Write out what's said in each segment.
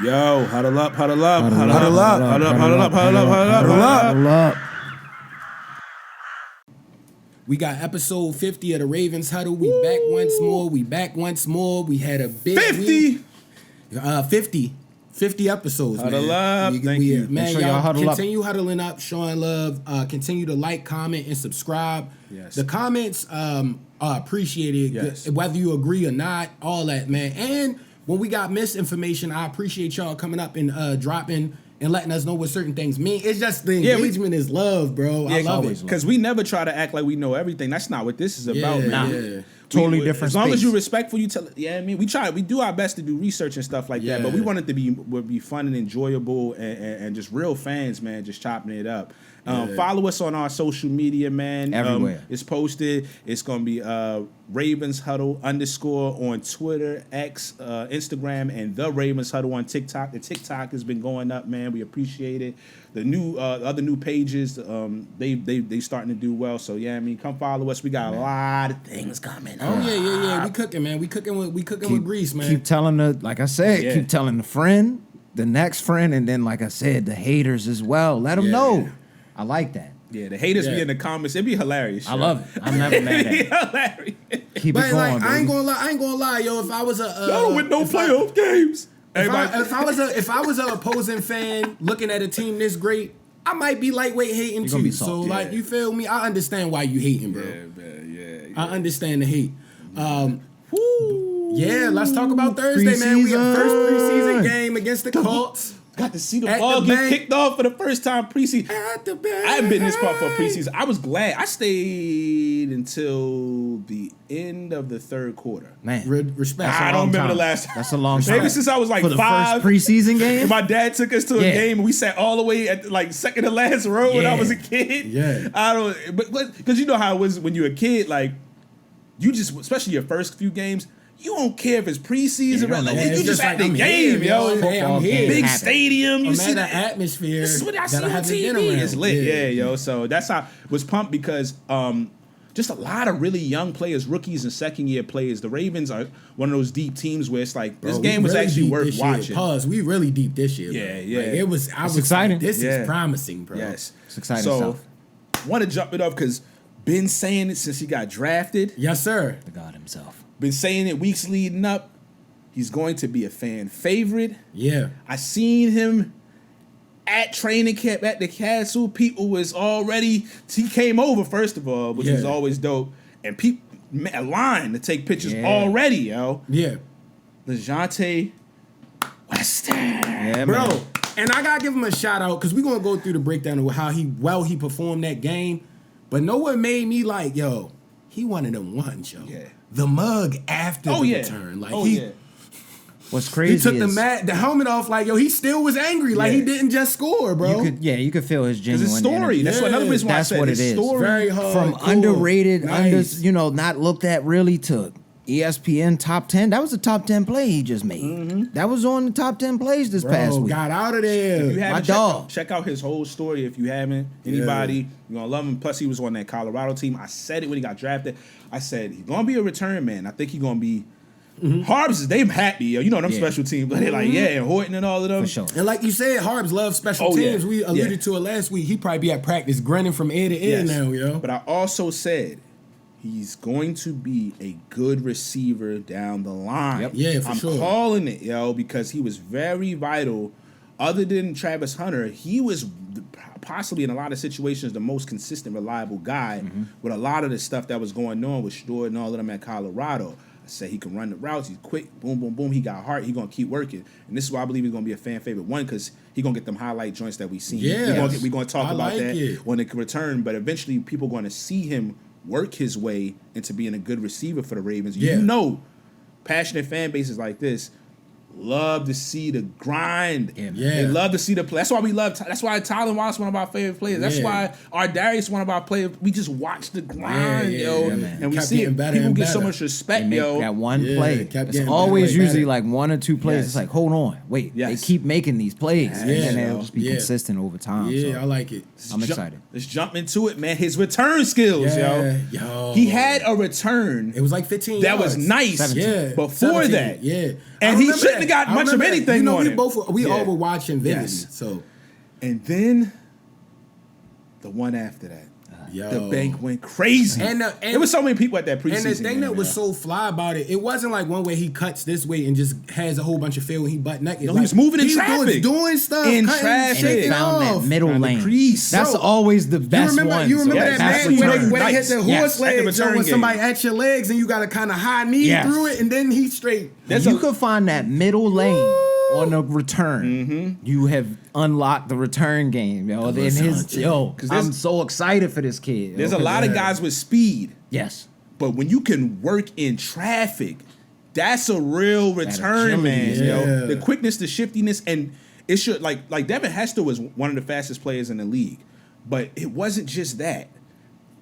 Yo, huddle up, huddle up, Huddle huddle up, up, huddle up, huddle up, huddle huddle up, up, huddle up, huddle up, huddle up, huddle up. huddle up. We got episode 50 of the Ravens Huddle. We back once more. We had a big 50. week. 50 episodes, Huddle man. up. Thank you. Man, Make sure y'all y'all huddle up. continue huddling up, showing love. Continue to like, comment, and subscribe. Yes. The comments are appreciated, Yes. whether you agree or not, all that, man. And when we got misinformation, I appreciate y'all coming up and dropping and letting us know what certain things mean. It's just the engagement is love, bro. I love it. Because we never try to act like we know everything. That's not what this is about, man. Yeah. Totally different As long as space. you're respectful, you tell. Yeah, I mean, we do our best to do research and stuff like that, but we Yeah. want it to be fun and enjoyable and just real fans, man, just chopping it up. Follow us on our social media, man. Everywhere. It's posted. It's gonna be Ravens Huddle _ on Twitter, X, Instagram, and the Ravens Huddle on TikTok. The TikTok has been going up, man. We appreciate it. The new other new pages, they starting to do well. So yeah, I mean, come follow us. We got a lot of things coming. Oh yeah. We cooking, man. We cooking with grease, man. Keep telling like I said, Yeah. keep telling the friend, the next friend, and then like I said, the haters as well. Let them Yeah. know. I like that. Yeah, the haters be Yeah. in the comments. It'd be hilarious. I love it. I'm never mad at It'd it. be hilarious. Keep But it going, like, baby. I ain't gonna lie, yo. If I was a Y'all don't win no playoff games. if I was an opposing fan looking at a team this great, I might be lightweight hating You're gonna too. be soft. So Yeah. like, you feel me? I understand why you hating, bro. man, I understand the hate. Yeah, let's talk about Thursday, man. We have first preseason game against the Colts. Got to see the At ball the get bank. kicked off for the first time preseason. At the bank. I haven't been this part for preseason. I was glad. I stayed until the end of the third quarter. Man, Respect. I don't remember time. the last time. That's a long time. Maybe since I was like for the 5. first preseason game. And my dad took us to a Yeah. game, and we sat all the way at like second to last row when I Yeah. was a kid. Yeah. I don't, but because you know how it was when you're a kid, like you just, especially your first few games, you don't care if it's preseason. you don't know. you Yeah, it's just just at like, the I'm game, here, yo. yo. Hey, I'm here. Big Happen. stadium. You I'm see at that the atmosphere. This is what I see that on haven't been TV. around. It's lit, yeah, yo. So that's how I was pumped because just a lot of really young players, rookies and second year players. The Ravens are one of those deep teams where it's like this Bro, game we was really actually deep worth this year. watching. Pause. We really deep this year. Yeah, bro. yeah. Like, it was. I was exciting. Like, this Yeah. is promising, bro. Yes, It's exciting So, stuff. want to jump it up because been saying it since he got drafted. Yes, sir. The God himself. Been saying it weeks leading up. He's going to be a fan favorite. Yeah. I seen him at training camp at the castle. People was already. He came over first of all, which was Yeah. always dope, and people a line to take pictures Yeah. already, yo. Yeah. LeJontay Weston. Yeah, Bro, man. and I gotta give him a shout out because we're gonna go through the breakdown of how he performed that game. But know what made me like, yo, he one of them ones, yo. Yeah. The mug after the return. Like What's he crazy took is the helmet off, like, yo, he still was angry. Like he Yeah. didn't just score, bro. you could feel his genuine Because his story. energy. That's what another reason why That's I said what his it is. story. Very hard. From cool. underrated, Nice. not looked at really to ESPN top 10. That was a top 10 play he just made. That was on the top 10 plays this past Bro, week. got out of there. If you haven't, My dog. check out his whole story if you haven't. Anybody, you're going to love him. Plus, he was on that Colorado team. I said it when he got drafted. I said, he's going to be a return man. I think he's going to be. Harbs, they happy, yo. You know them Yeah. special teams. But they're like, yeah, and Horton and all of them. For sure. And like you said, Harbs loves special Oh, yeah. teams. We alluded Yeah. to it last week. He probably be at practice grinning from ear to ear Yes. now, yo. But I also said he's going to be a good receiver down the line. Yep. Yeah, for I'm sure. calling it, yo, because he was very vital. Other than Travis Hunter, he was possibly in a lot of situations the most consistent, reliable guy with a lot of the stuff that was going on with Stewart and all of them at Colorado. I said he can run the routes. He's quick. Boom, boom, boom. He got heart. He's going to keep working. And this is why I believe he's going to be a fan favorite. One, because he's going to get them highlight joints that we seen. Yeah. We're going to talk I about like that it. when it can return. But eventually people are going to see him work his way into being a good receiver for the Ravens. Yeah. You know, passionate fan bases like this love to see the grind. Yeah, man. Yeah. They love to see the play. That's why we love. That's why Tyler Wallace one of our favorite players. That's Yeah. why our Darius one of our players. We just watch the grind, Yeah, yo, yeah, man. and we Kept see getting it. better People and get so better. much They respect, make yo. that one Yeah, play. kept It's getting always better and usually better. like one or two plays. Yes. It's like, hold on, wait. Yes. They keep making these plays, and Yeah. then they'll just be Yeah. consistent over time. Yeah, so I like it. I'm excited. Let's jump into it, man. His return skills, Yeah, yo. yo. He had a return It was like 15 that yards. was nice. 17. Yeah. Before 17, that, yeah. And he shouldn't have got much of anything. You know, on we him. all were watching vividly. Yes. So, and then the one after that. yo. The bank went crazy. And there was so many people at that preseason. And the thing game, that was man. so fly about it, it wasn't like one where he cuts this way and just has a whole bunch of field and he butt naked. No, like, he was moving in traffic. He was doing stuff. In cutting, traffic. And they shaking found off. that middle Trying to lane. crease. That's Bro, always the best one. You remember that Yes, man that's where they hit the Yes. horse At the legs, return when game. somebody at your legs and you got to kind of high knee Yes. through it and then he straight. You could find that middle lane on the return. You have unlocked the return game, yo. Then I'm so excited for this kid. There's a lot of guys with speed. Yes. But when you can work in traffic, that's a real return, agility, man. yeah. Yo. The quickness, the shiftiness, and it should like Devin Hester was one of the fastest players in the league. But it wasn't just that.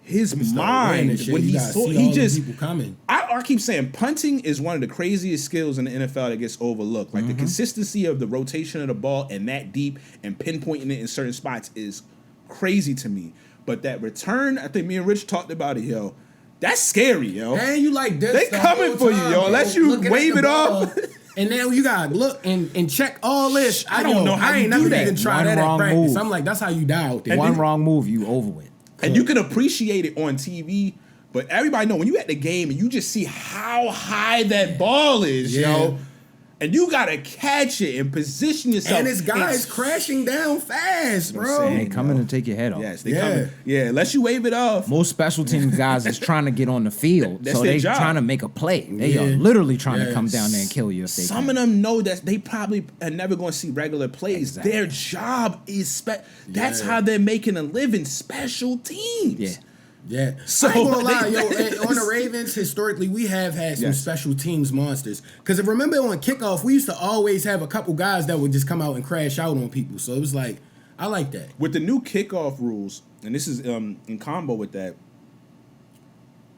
His mind, when he saw, he just people coming. I keep saying punting is one of the craziest skills in the NFL that gets overlooked. Like the consistency of the rotation of the ball and that deep and pinpointing it in certain spots is crazy to me. But that return, I think me and Rich talked about it, yo. That's scary, yo. And you like this. They the coming whole for you, time, yo. Unless you looking at wave the it ball. off. And now you gotta look and check all this. I don't know how I you ain't do never that. even tried One that at wrong practice. move. I'm like, that's how you die out there. And One then- wrong move, you over with. And you can appreciate it on TV, but everybody know when you at the game and you just see how high that ball is, yo. And you gotta catch it and position yourself. And this guy is crashing down fast, bro. They coming to take your head off. Yes, they coming. Yeah, unless you wave it off. Most special team guys is trying to get on the field, That's so their they job. trying to make a play. They are Yeah. literally trying to Yeah. come down there and kill you if they Some can. of them know that they probably are never going to see regular plays. Exactly. Their job is that's Yeah. how they're making a living. Special teams. Yeah. Yeah. So I ain't gonna lie, they- yo. And on the Ravens, historically, we have had some Yes. special teams monsters. Because if remember on kickoff, we used to always have a couple guys that would just come out and crash out on people. So it was like, I like that. With the new kickoff rules, and this is in combo with that,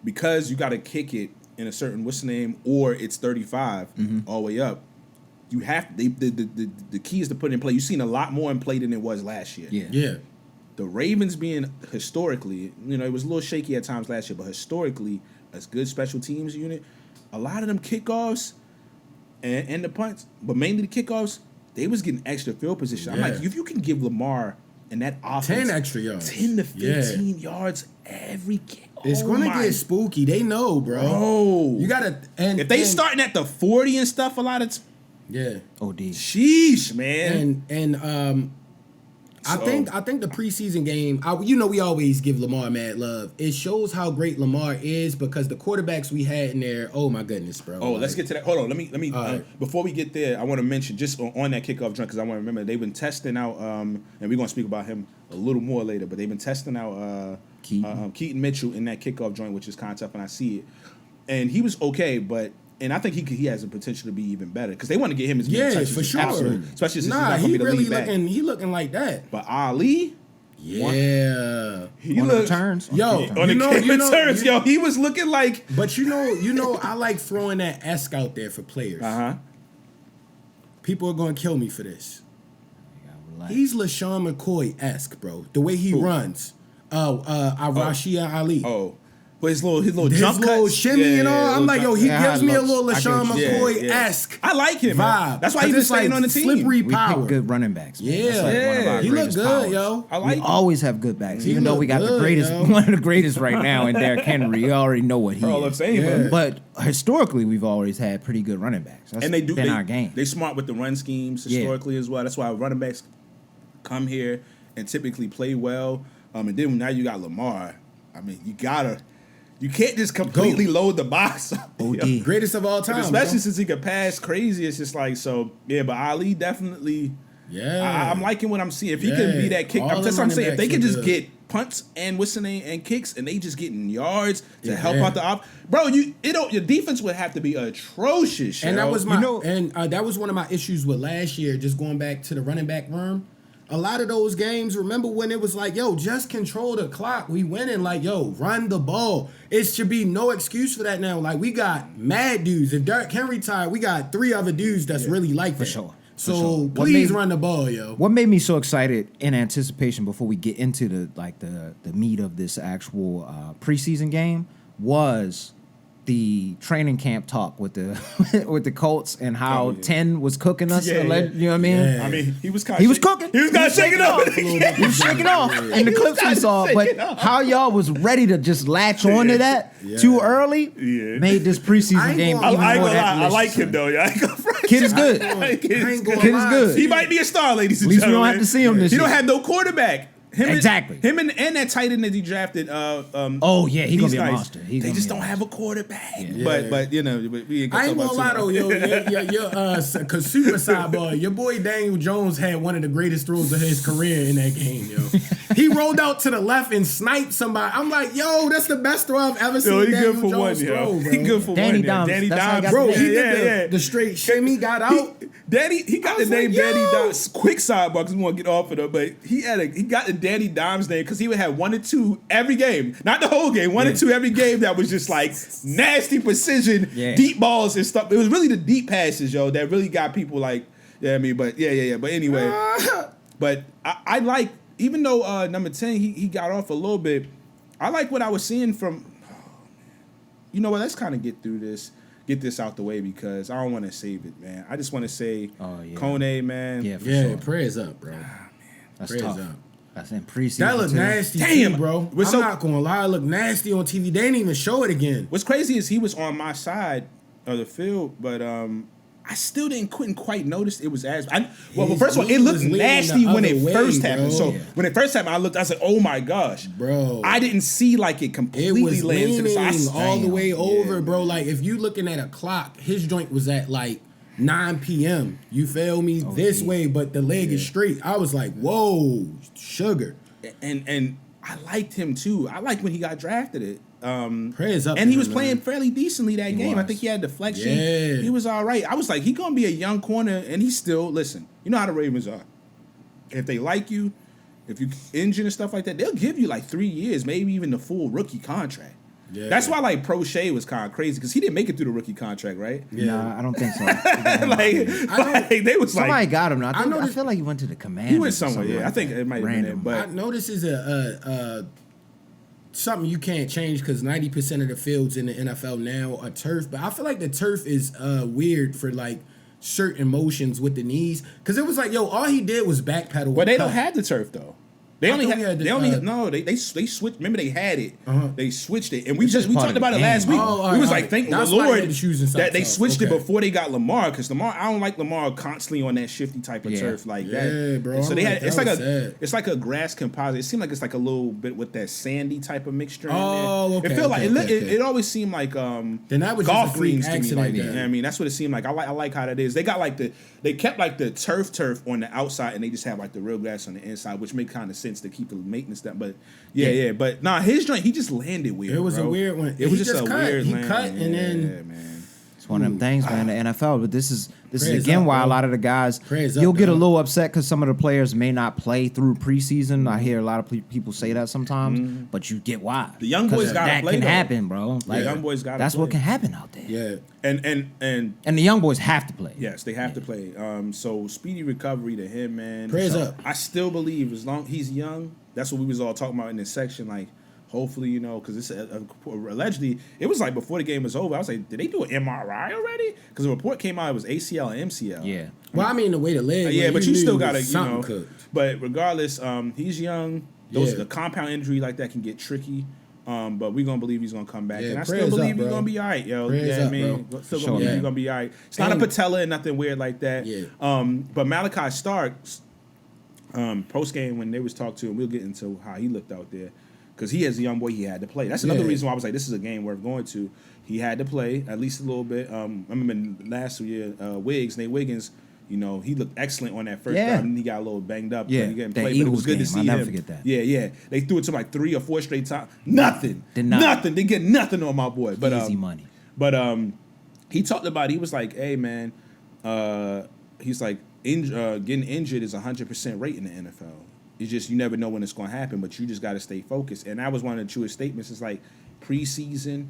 because you got to kick it in a certain what's the name, or it's 35 all the way up. You have the key is to put it in play. You've seen a lot more in play than it was last year. Yeah. Yeah. The Ravens being historically, it was a little shaky at times last year, but historically, as good special teams unit, a lot of them kickoffs and the punts, but mainly the kickoffs, they was getting extra field position. I'm Yeah. like, if you can give Lamar and that offense 10 extra yards. 10 to Yeah. 15 yards every kick. It's Oh gonna my get spooky. They know, bro. bro. You gotta and if they and- starting at the 40 and stuff, a lot of Yeah. OD. sheesh, man. And I So- think the preseason game, we always give Lamar mad love. It shows how great Lamar is because the quarterbacks we had in there, oh my goodness, bro. Oh, let's get to that. Hold on, let me. right. Before we get there, I want to mention just on that kickoff drunk because I want to remember they've been testing out, and we're gonna speak about him a little more later. But they've been testing out Keaton Mitchell in that kickoff joint, which is kind of tough, and I see it. And he was okay, and I think he has the potential to be even better because they want to get him as many touches for as sure. possible, especially since he's Nah, not gonna he be the really lead back. looking like that. But Ali, Yeah. he On the looked returns. Yo, on the kick returns, yo, he was looking like But you know, I like throwing that esque out there for players. People are gonna kill me for this. He's LaShawn McCoy-esque, bro. The way he runs. Rashia Ali. oh. But his little His jump little cuts, shimmy and all. I'm like, yo, he Yeah, gives me a looks- little I get LaShawn what you- McCoy-esque I like him, man. vibe. That's why he 'Cause was it's staying like on the team. slippery We power. pick good running backs. Man. Yeah, That's like one of our he look greatest good, powers. yo. I We like always have good backs, He even though look we got the good, greatest, yo. one of the greatest right now in Derrick Henry. You already know what he Hall of is. Famer. Yeah. But historically, we've always had pretty good running backs. That's And they do been our game. They smart with the run schemes historically as well. That's why running backs come here and typically play well. And then now you got Lamar. I mean, you can't just completely load the box up. OD. Greatest of all time. Especially bro. since he could pass crazy. It's just like, so, yeah, but Ali definitely, Yeah. I'm liking what I'm seeing. If he can be that kick, All that's the what I'm saying. If running they can backs just are good. get punts and and kicks and they just getting yards to Yeah. help out the op. Bro, your defense would have to be atrocious. And yo. that was my know- that was one of my issues with last year. Just going back to the running back room, a lot of those games. Remember when it was like, yo, just control the clock. We winning like, yo, run the ball. It should be no excuse for that now. Like we got mad dudes. If Derrick Henry tired, we got 3 other dudes that's really like that. sure. So sure. What please made- run the ball, yo. What made me so excited in anticipation before we get into the meat of this actual preseason game was the training camp talk with the with the Colts and how 10 was cooking us. Yeah, You know what I mean? Yeah. I mean, he was kind of He was cooking. He was kind of shaking up. He was shaking off in the clips we saw. But how y'all was ready to just latch on to that too early made this preseason game even more I like him though. Yeah, Kid is good. Kid is good. He might be a star, ladies and At least we gentlemen. don't have to see him this He year. don't have no quarterback. Exactly. Him and that tight end that he drafted. Oh yeah, he's gonna be a nice. monster. They just don't have a quarterback. Yeah. But you know, we ain't I ain't gonna lie though, yo, cause super sidebar, your boy Daniel Jones had one of the greatest throws of his career in that game, yo. He rolled out to the left and sniped somebody. I'm like, yo, that's the best throw I've ever seen. Yo, he Daniel good for Jones one, throw, yo. bro. He good for Danny one. Dimes. Danny That's how he Dimes, got Bro, the he did the straight shimmy, got out. He got the was name like, Danny yo. Dimes. Quick sidebar, because we want to get off of it, but he got the Danny Dimes name because he would have 1 or 2 every game, not the whole game, 1 or 2 every game that was just like nasty precision, deep balls and stuff. It was really the deep passes, yo, that really got people like, I mean, but yeah. But anyway, but I like, even though number 10 he got off a little bit, I like what I was seeing from. You know what? Let's kind of get this out the way because I don't want to save it, man. I just want to say, Kone, man. Yeah, for sure. Prayers up, bro. That's Prayers tough. up. That's in preseason. That looked nasty, Damn, too, bro. I'm not gonna lie, it looked nasty on TV. They didn't even show it again. What's crazy is he was on my side of the field, but I still couldn't quite notice it was as well. First of all, it looked nasty when it first happened. So when it first happened, I was like, oh my gosh, bro. I didn't see like it completely was landed to the leaning side. all the way over, bro. Like if you looking at a clock, his joint was at like 9 p.m. You feel me? This way, but the leg is straight. I was like, whoa, sugar. And I liked him too. I liked when he got drafted. Prayers up, and he was man. playing fairly decently that game. I think he had deflection. Yeah. He was all right. I was like, he gonna be a young corner, and he's still listen. You know how the Ravens are. If they like you, if you injured and stuff like that, they'll give you like 3 years, maybe even the full rookie contract. Yeah. That's why like Prochet was kind of crazy because he didn't make it through the rookie contract, right? Yeah, nah, I don't think so. They was somebody like, got him. I feel like he went to the Commanders. He went somewhere. Yeah, like I think it might have been there. But I know this is something you can't change because 90% of the fields in the NFL now are turf. But I feel like the turf is weird for like certain motions with the knees because it was like, yo, all he did was backpedal. Well, they don't have the turf though. They switched. Remember, they had it. They switched it, and we talked about it last week. We was like, thank the Lord that they switched it before they got Lamar, because I don't like Lamar constantly on that shifty type of turf like that. Yeah, bro. So they had it's like a grass composite. It seemed like it's like a little bit with that sandy type of mixture. Okay. It felt like it always seemed like then that was golf just a freak greens to me. accident. Like, you know what I mean, that's what it seemed like. I like how that is. They got like they kept like the turf on the outside, and they just have like the real grass on the inside, which makes kind of sense to keep the maintenance down. But but nah, his joint, he just landed weird. It was a weird one. It was just a weird land. He cut and then man. It's one of them things, man. The NFL, but this is again why a lot of the guys Praise you'll up, get a dog. little upset because some of the players may not play through preseason. I hear a lot of people say that sometimes, but you get why. The young boys gotta that play. Can though. happen, bro. Like, the young boys gotta. That's play. what can happen out there. Yeah. And the young boys have to play. Yes, they have to play. So speedy recovery to him, man. Praise up. I still believe as long he's young. That's what we was all talking about in this section. Like, hopefully, you know, because it's allegedly it was like before the game was over. I was like, did they do an MRI already? Because the report came out it was ACL and MCL. Yeah. Well, I mean the way the leg. Yeah, but you still gotta, something cooked. But regardless, he's young. The compound injury like that can get tricky. But we're gonna believe he's gonna come back, and I still believe he's gonna be all right, yo. Prayers up, I mean, bro. still gonna believe he's gonna be all right. It's not a patella and nothing weird like that. Yeah. But Malachi Starks, post game when they was talked to him, we'll get into how he looked out there, because he as a young boy he had to play. That's another reason why I was like, this is a game worth going to. He had to play at least a little bit. I remember last year, Nate Wiggins. You know, he looked excellent on that first drive, and he got a little banged up. Yeah, But he getting that played, but it was Eagles good to game, see I'll never him. forget that. Yeah. They threw it to like 3 or 4 straight times. Nothing. Nothing. They get nothing on my boy. But easy money. But he talked about. He was like, "Hey man, he's like getting injured is 100% rate in the NFL. It's just you never know when it's going to happen, but you just got to stay focused." And that was one of the truest statements. It's like preseason,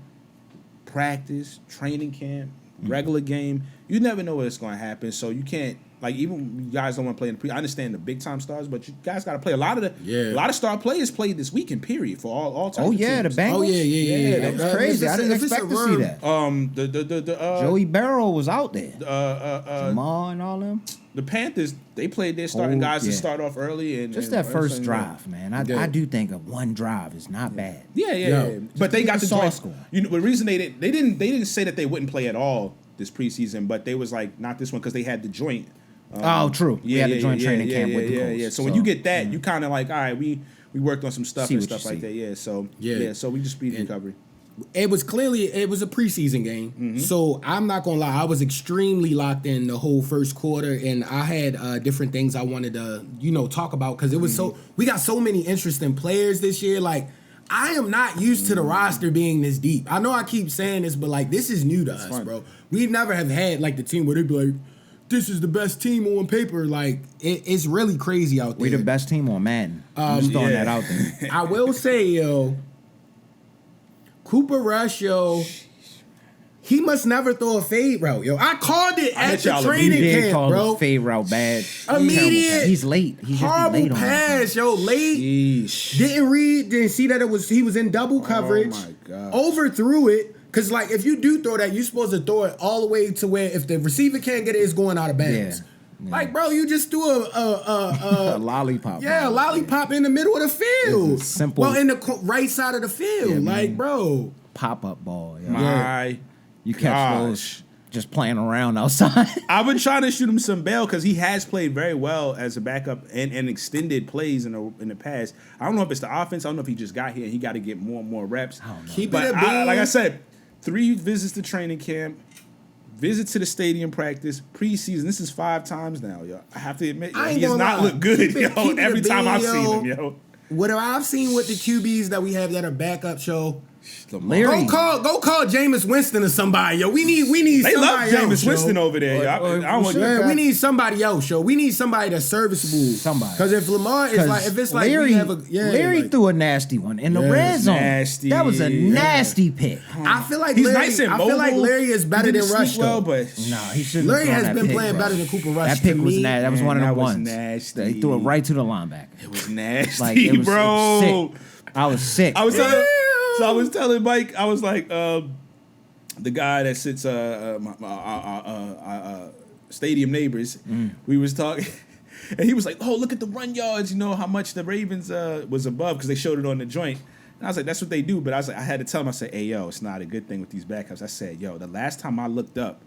practice, training camp, regular game. You never know what's going to happen, so you can't like even you guys don't want to play in the pre. I understand the big time stars, but you guys got to play a lot of star players played this weekend. Period for all types. Oh of yeah, the teams. Bengals. Oh yeah. That was crazy. I didn't expect to see that. Joey Barrow was out there. Jamal and all them. The Panthers, they played their starting guys to start off early and just that first drive, man. I do think of one drive is not bad. Yeah. But they got the soft joint. score. You know, the reason they didn't say that they wouldn't play at all this preseason, but they was like not this one because they had the joint. True. We had the joint training camp with the Colts. Yeah. So when you get that, you kind of like, all right, we worked on some stuff and stuff like that. Yeah. So so we just speed recovery. It was a preseason game, Mm-hmm. so I'm not gonna lie. I was extremely locked in the whole first quarter, and I had different things I wanted to, talk about because it was we got so many interesting players this year. Like, I am not used to the roster being this deep. I know I keep saying this, but like this is new to us, bro. We never have had like the team where they'd be like, "This is the best team on paper." Like it's really crazy out there. We the best team on Madden. I'm just throwing that out there. I will say, Cooper Rush, he must never throw a fade route, I called it at the training camp, call bro. The fade route bad. Immediate. He's late. He's horrible just late pass, on late. Sheesh. Didn't see that he was in double coverage. Oh my God. Overthrew it. Cause like if you do throw that, you're supposed to throw it all the way to where if the receiver can't get it, it's going out of bounds. Yeah. Like, bro, you just threw a lollipop. a lollipop in the middle of the field. It's a simple. Well, in the right side of the field. Yeah, like, man. bro. Pop-up ball. Yo. You catch those just playing around outside. I've been trying to shoot him some bail because he has played very well as a backup and extended plays in the past. I don't know if it's the offense. I don't know if he just got here and he got to get more and more reps. I don't know. Keep But it a bean. like I said, 3 visits to training camp, visit to the stadium practice, preseason. This is 5 times now, yo. I have to admit, he has not looked good, yo. Every time I've seen him, yo. What I've seen with the QBs that we have that are backup, Larry. Go call Jameis Winston or somebody, yo. We need They love somebody else, Jameis Winston yo. over there, yo. I don't want We need somebody else, yo. We need somebody that's serviceable. Somebody. Because if Lamar is like, if it's like Larry, we have a Larry threw a nasty one in the red zone. nasty. That was a nasty pick. I feel like He's Larry, nice and I feel like mobile. Larry is better He than didn't Rush, sneak well, though. but No, he shouldn't. Larry have has thrown that been pick, playing bro. better than Cooper Rush. That pick to was me. nasty. That was one of that the was ones. nasty. He threw it right to the linebacker. It was nasty, Like it was, bro. It was sick. I was sick. I was telling Mike, I was like, the guy that sits stadium neighbors. We was talking, and he was like, "Oh, look at the run yards. You know how much the Ravens was above because they showed it on the joint." And I was like, "That's what they do." But I was like, I had to tell him. I said, "Hey, yo, it's not a good thing with these backups." I said, "Yo, the last time I looked up,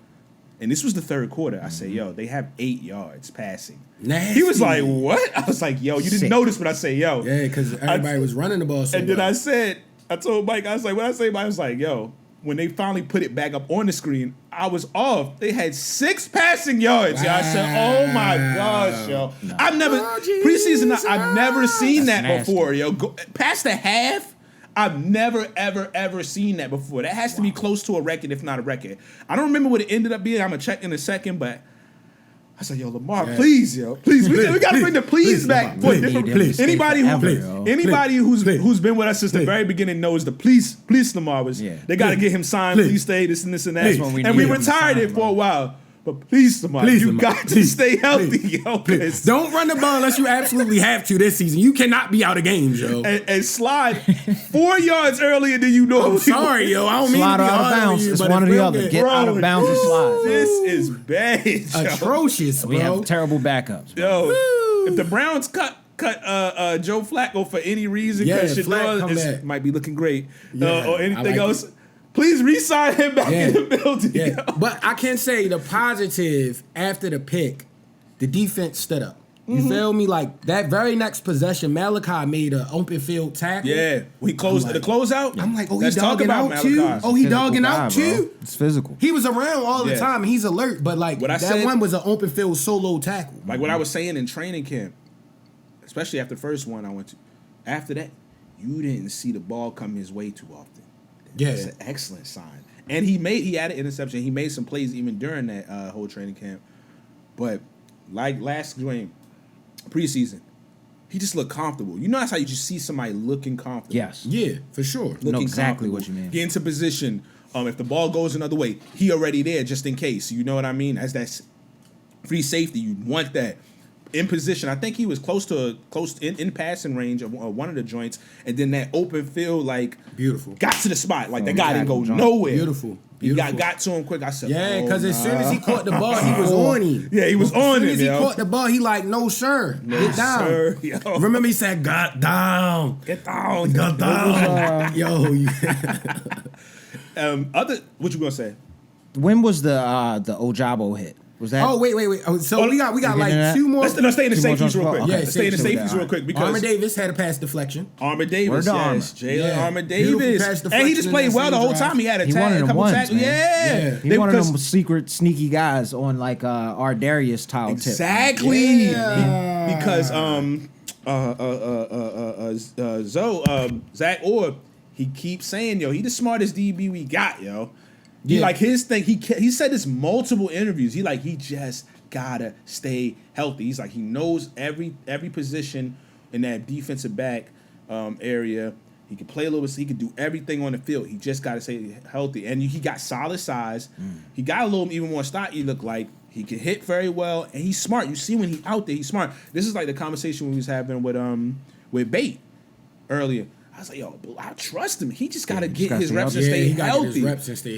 and this was the third quarter, I said, yo, they have 8 yards passing." Nasty. He was like, "What?" I was like, "Yo, you didn't Sick. notice?" But I say, "Yo, Yeah, because everybody was running the ball so and then well. I told Mike, I was like, when I say Mike, I was like, yo, when they finally put it back up on the screen, I was off. They had 6 passing yards. Yo. I said, oh my gosh, yo. I've never, preseason, I've never seen that nasty. before, yo. Past the half, I've never, ever seen that before. That has to be close to a record, if not a record. I don't remember what it ended up being. I'm going to check in a second, but I said, yo, Lamar, please, yo. Please. We got to bring the please back. Lamar, For different, please. anybody who's been with us since the Please. very beginning knows the please Lamar was. Yeah. They got to get him signed. Please stay. This and this and that. That's when we And we need him to retired sign, it for bro. a while. But please, Lamar, Please, you Lamar. got to stay healthy, yo. Please. Don't run the ball unless you absolutely have to this season. You cannot be out of games, yo. And slide 4 yards earlier than you normally I'm sorry, yo. I don't mean to Slide be out of hard on bounds. you, It's but one or if the we other. don't Get out of bounds and slide. This is bad, yo. atrocious, bro. We have terrible backups. Bro. Yo, if the Browns cut Joe Flacco for any reason, because Flack come back. might be looking great, Yeah, or I anything like else, it. please re-sign him back in the building. Yeah. yo. But I can say the positive after the pick, the defense stood up. You feel me? Like that very next possession, Malachi made an open field tackle. Yeah, we closed the closeout. I'm like, oh, Let's he talk dogging about out too? Malachi. Oh, he Physical dogging guy, out bro. too? It's physical. He was around all the Yeah. time. He's alert, but like What I that said- one was an open field solo tackle. Like what I was saying in training camp, especially after the first one I went to. After that, you didn't see the ball come his way too often. Yeah. That's an excellent sign. And he had an interception. He made some plays even during that whole training camp. But like last game, preseason, he just looked comfortable. You know that's how you just see somebody looking comfortable. Yes. Yeah, for sure. Know Looking exactly comfortable. what you mean. Get into position. If the ball goes another way, he already there just in case. You know what I mean? As that's free safety. You want that in position. I think he was close in passing range of one of the joints, and then that open field beautiful got to the spot. Like that guy didn't go nowhere. Beautiful. He got to him quick. I said, yeah, because as soon as he caught the ball, he was on him. Yeah, he was on him. As soon as he caught the ball, he like, no, sir. Get down. Sir, yo. Remember he said, "Got down. Get down. Got down." Yo. What you gonna say? When was the Ojabo hit? Was that? Oh, wait. So we got like two more. Let's stay in the safeties real quick. Okay. Let's stay in the safeties real quick because Armour Davis had a pass deflection. Armour Davis, yes. Jalen Armour Davis. Pass And he just played well the whole time. He had a couple tackles. Yeah. He one of them secret sneaky guys on like our Darius tile exactly. tip. Yeah. Because Zach Orr, he keeps saying, yo, he the smartest DB we got, yo. He like his thing. He said this multiple interviews. He just gotta stay healthy. He's like he knows every position in that defensive back area. He can play a little bit. He can do everything on the field. He just gotta stay healthy. And he got solid size. He got a little even more stocky. Look like he can hit very well, and he's smart. You see when he's out there, he's smart. This is like the conversation we was having with Bate earlier. I was like, yo, I trust him. He just got to get his reps and stay healthy.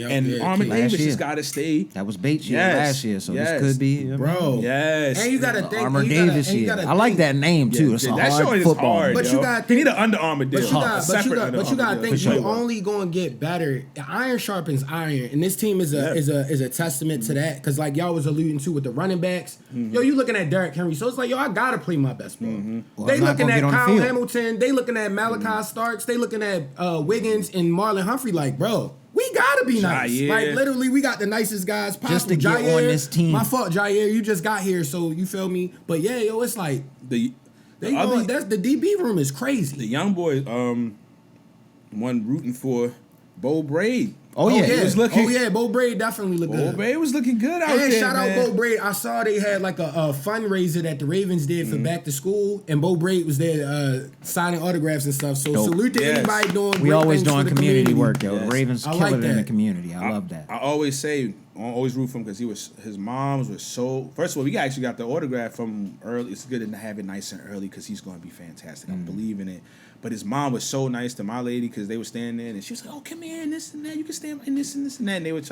And Armour Davis just got to stay. That was Bates year last year, so this could be. Bro. Yes. And you got to think. Armour Davis year. I like that name, too. It's a hard football. Hard, but you got he need an Under Armour deal. But you got to think you're only going to get better. Iron sharpens iron. And this team is a testament to that. Because like y'all was alluding to with the running backs, yo, you looking at Derrick Henry. So it's like, yo, I got to play my best ball. They looking at Kyle Hamilton. They looking at Malachi Starks. They looking at Wiggins and Marlon Humphrey. Like, bro, we gotta be nice. Jair. Like, literally, we got the nicest guys possible. Just to get Jair, on this team. My fault, Jair. You just got here, so you feel me. But yeah, yo, it's like the DB room is crazy. The young boy, one rooting for Bo Braid. Oh yeah, he was looking. Oh yeah, Bo Braid definitely looked good. Bo Braid was looking good out and there. Shout out Bo Braid. I saw they had like a fundraiser that the Ravens did for back to school, and Bo Braid was there signing autographs and stuff. So salute to anybody doing. We always doing community work, yo. Yes. The Ravens killing it in the community. I love that. I always root for him because his moms were so. First of all, we actually got the autograph from early. It's good to have it nice and early because he's going to be fantastic. I believe in it. But his mom was so nice to my lady because they were standing there and she was like, "Oh, come here and this and that. You can stand in this and this and that." And they were,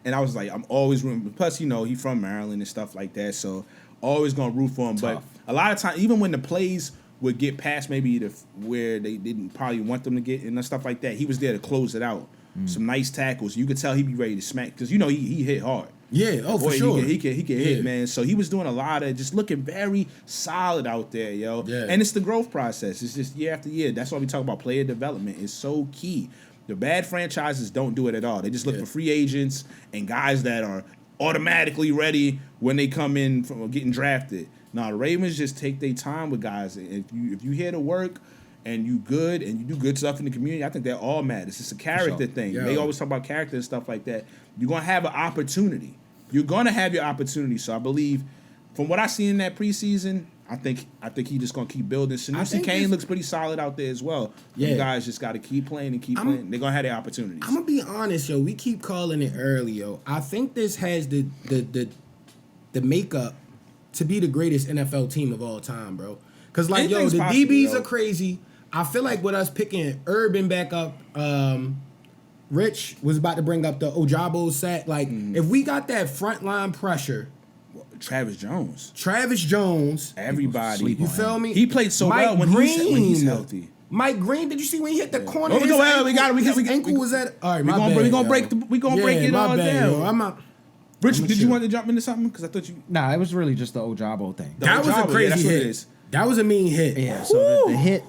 and I was like, I'm always rooting. Plus, he from Maryland and stuff like that, so always gonna root for him. Tough. But a lot of times, even when the plays would get past maybe where they didn't probably want them to get and stuff like that, he was there to close it out. Some nice tackles. You could tell he'd be ready to smack because he hit hard. Yeah, for sure. He can hit, man. So he was doing a lot of just looking very solid out there, yo. Yeah. And it's the growth process. It's just year after year. That's why we talk about player development. It's so key. The bad franchises don't do it at all. They just look for free agents and guys that are automatically ready when they come in from getting drafted. Now the Ravens just take their time with guys. If you here to work and you good and you do good stuff in the community, I think that all matters. It's a character thing. They always talk about character and stuff like that. You're gonna have an opportunity. You're gonna have your opportunity. So I believe, from what I see in that preseason, I think he just gonna keep building. Sanusi Kane looks pretty solid out there as well. You guys just gotta keep playing and keep playing. They're gonna have their opportunities. I'm gonna be honest, yo. We keep calling it early, yo. I think this has the makeup to be the greatest NFL team of all time, bro. Cause like, the DBs are crazy. I feel like with us picking Urban back up, Rich was about to bring up the Ojabo sack. Like, if we got that frontline pressure, Travis Jones, everybody, you feel me? He played so well when he's healthy. Mike Green, did you see when he hit the corner? His ankle was at. All right, we're gonna break it all down. I'm not. Rich, did you want to jump into something? Because I thought you. Nah, it was really just the Ojabo thing. That was a crazy hit. That was a mean hit. Yeah. So the hit.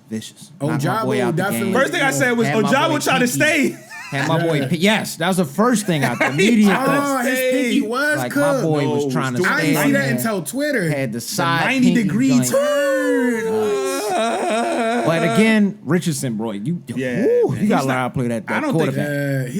Vicious. Ojabo definitely. First thing I said was Ojabo trying to stay. Had my boy. Yes, that was the first thing I immediately thought. His pinky was like cooked. My boy was trying to stay. I didn't see that until Twitter. Had the side 90-degree turn. But again, Richardson, bro, you gotta learn how to play that quarterback.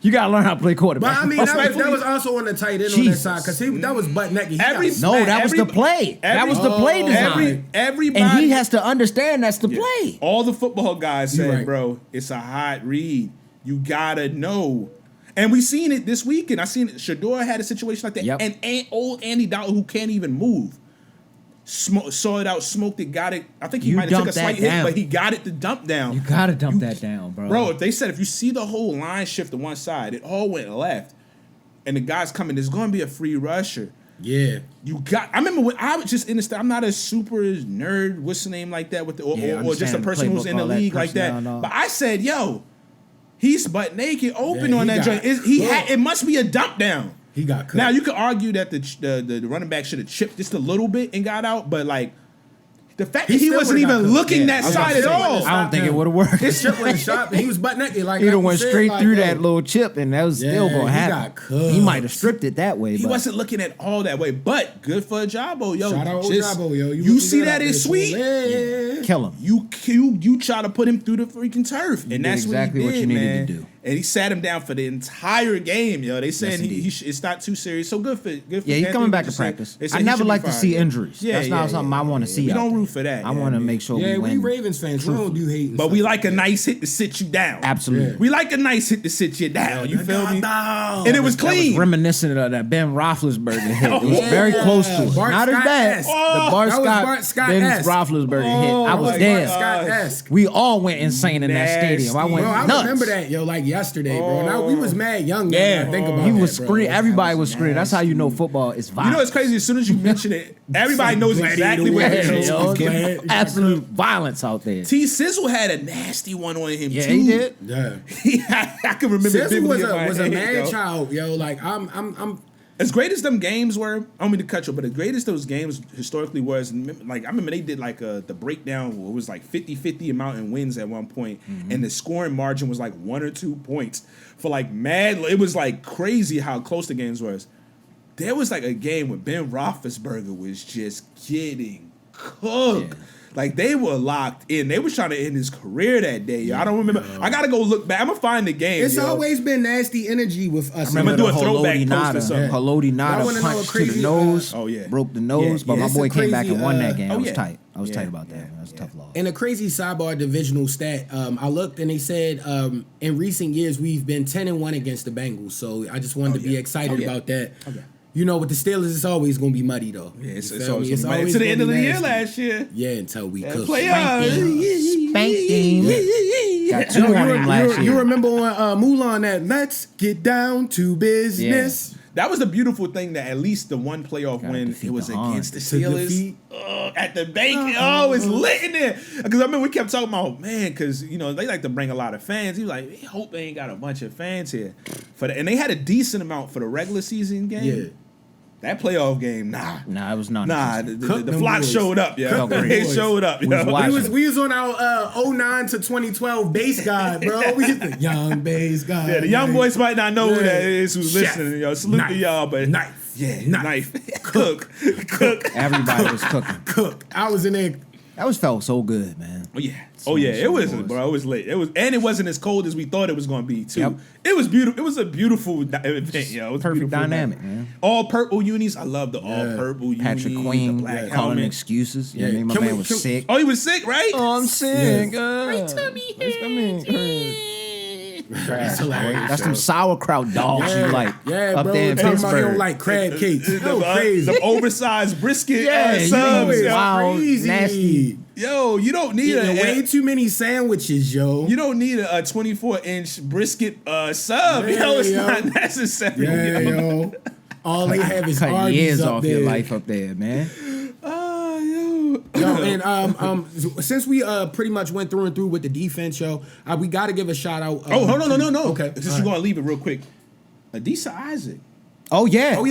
You gotta learn how to play quarterback. But I mean, that was also on the tight end on that side because that was butt naked. That was the play. That was the play design. Everybody, and he has to understand that's the play. All the football guys say, bro, it's a hot read. You gotta know. And we seen it this weekend. I seen it. Shador had a situation like that. Yep. And old Andy Dalton, who can't even move, saw it out, smoked it, got it. I think he might have took a slight hit, but he got it to dump down. You gotta dump that down, bro. Bro, if they said if you see the whole line shift to one side, it all went left, and the guy's coming, there's going to be a free rusher. Yeah. I remember when I was just in the I'm not a super nerd, what's the name like that, with the or just a person who's in the league like that. But I said, yo, he's butt naked, open on that joint. It must be a dump down. He got cooked. Now you could argue that the running back should have chipped just a little bit and got out, but like the fact that he wasn't even looking that side at all. I don't think it would have worked. His chip wasn't sharp, and he was butt naked. Like He'd have went straight through that little chip, and that was still going to happen. Got cooked. He might have stripped it that way. He wasn't looking at all that way, but good for Ajabo, yo. Shout out Ajabo, yo. You see that is sweet. Kill him. You try to put him through the freaking turf, and that's exactly what he did, what you man. needed to do. And he sat him down for the entire game, yo. They saying it's not too serious, so good for Yeah, he's coming back to practice. I never like to see injuries. That's not something I want to see. We don't root for that. I want to make sure we we win. Ravens fans. We don't do hate. But we like a nice hit to sit you down. Absolutely. We like a nice hit to sit you down. You feel me? And it was That was clean. reminiscent of that Ben Roethlisberger hit. It was very close to it. Bart Not as bad. Scott-esque. The Bart That was Scott, Bart Ben Scott-esque. Roethlisberger hit. I was Bart there. Scott-esque. We all went insane in that stadium. I went Bro, I nuts. remember that, yo, like yesterday, bro. Now we was mad young. Man. Think about He that, was bro. screaming. Everybody was screaming. That's how you know football is violent. You know what's crazy? As soon as you mention it, everybody knows exactly what it is. Absolute violence out there. T Sizzle had a nasty one on him too. He did. Yeah. I can remember. Sizzle was a head, man yo. child, yo. Like I'm. As great as them games were, I don't mean to cut you, but as great as those games historically was, like I remember they did like the breakdown. It was like 50-50 amount in wins at one point, and the scoring margin was like 1 or 2 points for like mad. It was like crazy how close the games was. There was like a game where Ben Roethlisberger was just getting cooked. Yeah. Like they were locked in. They was trying to end his career that day. Yo. I don't remember. I gotta go look back. I'm gonna find the game. It's always been nasty energy with us. I'm gonna do a throwback post or something. Haloti Nada punched to the nose. Broke the nose, but my boy came back and won that game. I was tight. I was tight about that. That was a tough loss. And a crazy sidebar divisional stat. I looked and they said in recent years we've been 10-1 against the Bengals. So I just wanted to be excited about that. Okay. You know, with the Steelers, it's always going to be muddy, though. Yeah, it's always going to be muddy. To the end of the year last year. Yeah, until we cook. Spank team. Got 2 on him last year. You remember on Mulan that let's get down to business? Yeah. That was the beautiful thing that at least the one playoff win, it was against the Steelers. At the bank. Oh, it's lit in there. Because I remember we kept talking about, man, because, you know, they like to bring a lot of fans. He was like, I hope they ain't got a bunch of fans here. And they had a decent amount for the regular season game. Yeah. That playoff game, nah, it was not. Nah, the flock showed up, yeah. They showed up. We was on our 09 to 2012 base guide, bro. We hit the young base guide. Yeah, the young boys might not know who that is who's listening. Yo, salute to y'all, but knife. Yeah, knife. Cook. Everybody was cooking. Cook. I was in there. That felt so good, man. Oh yeah, it was, bro. It was late. It wasn't as cold as we thought it was going to be too. Yep. It was beautiful. It was a beautiful event, yo. It was perfect dynamic, man. All purple unis. I love the all purple unis. Patrick Queen calling excuses. Yeah, my man was sick. Oh, he was sick, right? Oh, I'm sick. My tummy hurts. That's some sauerkraut dogs you like. Yeah, up bro. there in Pittsburgh. You don't like crab cakes. Crazy. Some oversized brisket subs. Wow, crazy. Nasty. Yo, you don't need way too many sandwiches, yo. You don't need a 24-inch brisket sub. Yo, it's not necessary. Yeah, yo. All they have is cut years off there. your life up there, man. Yo, and since we pretty much went through and through with the defense, yo, we got to give a shout out. Hold on, no. Okay, since you're gonna leave it real quick, Adisa Isaac. Oh yeah. Him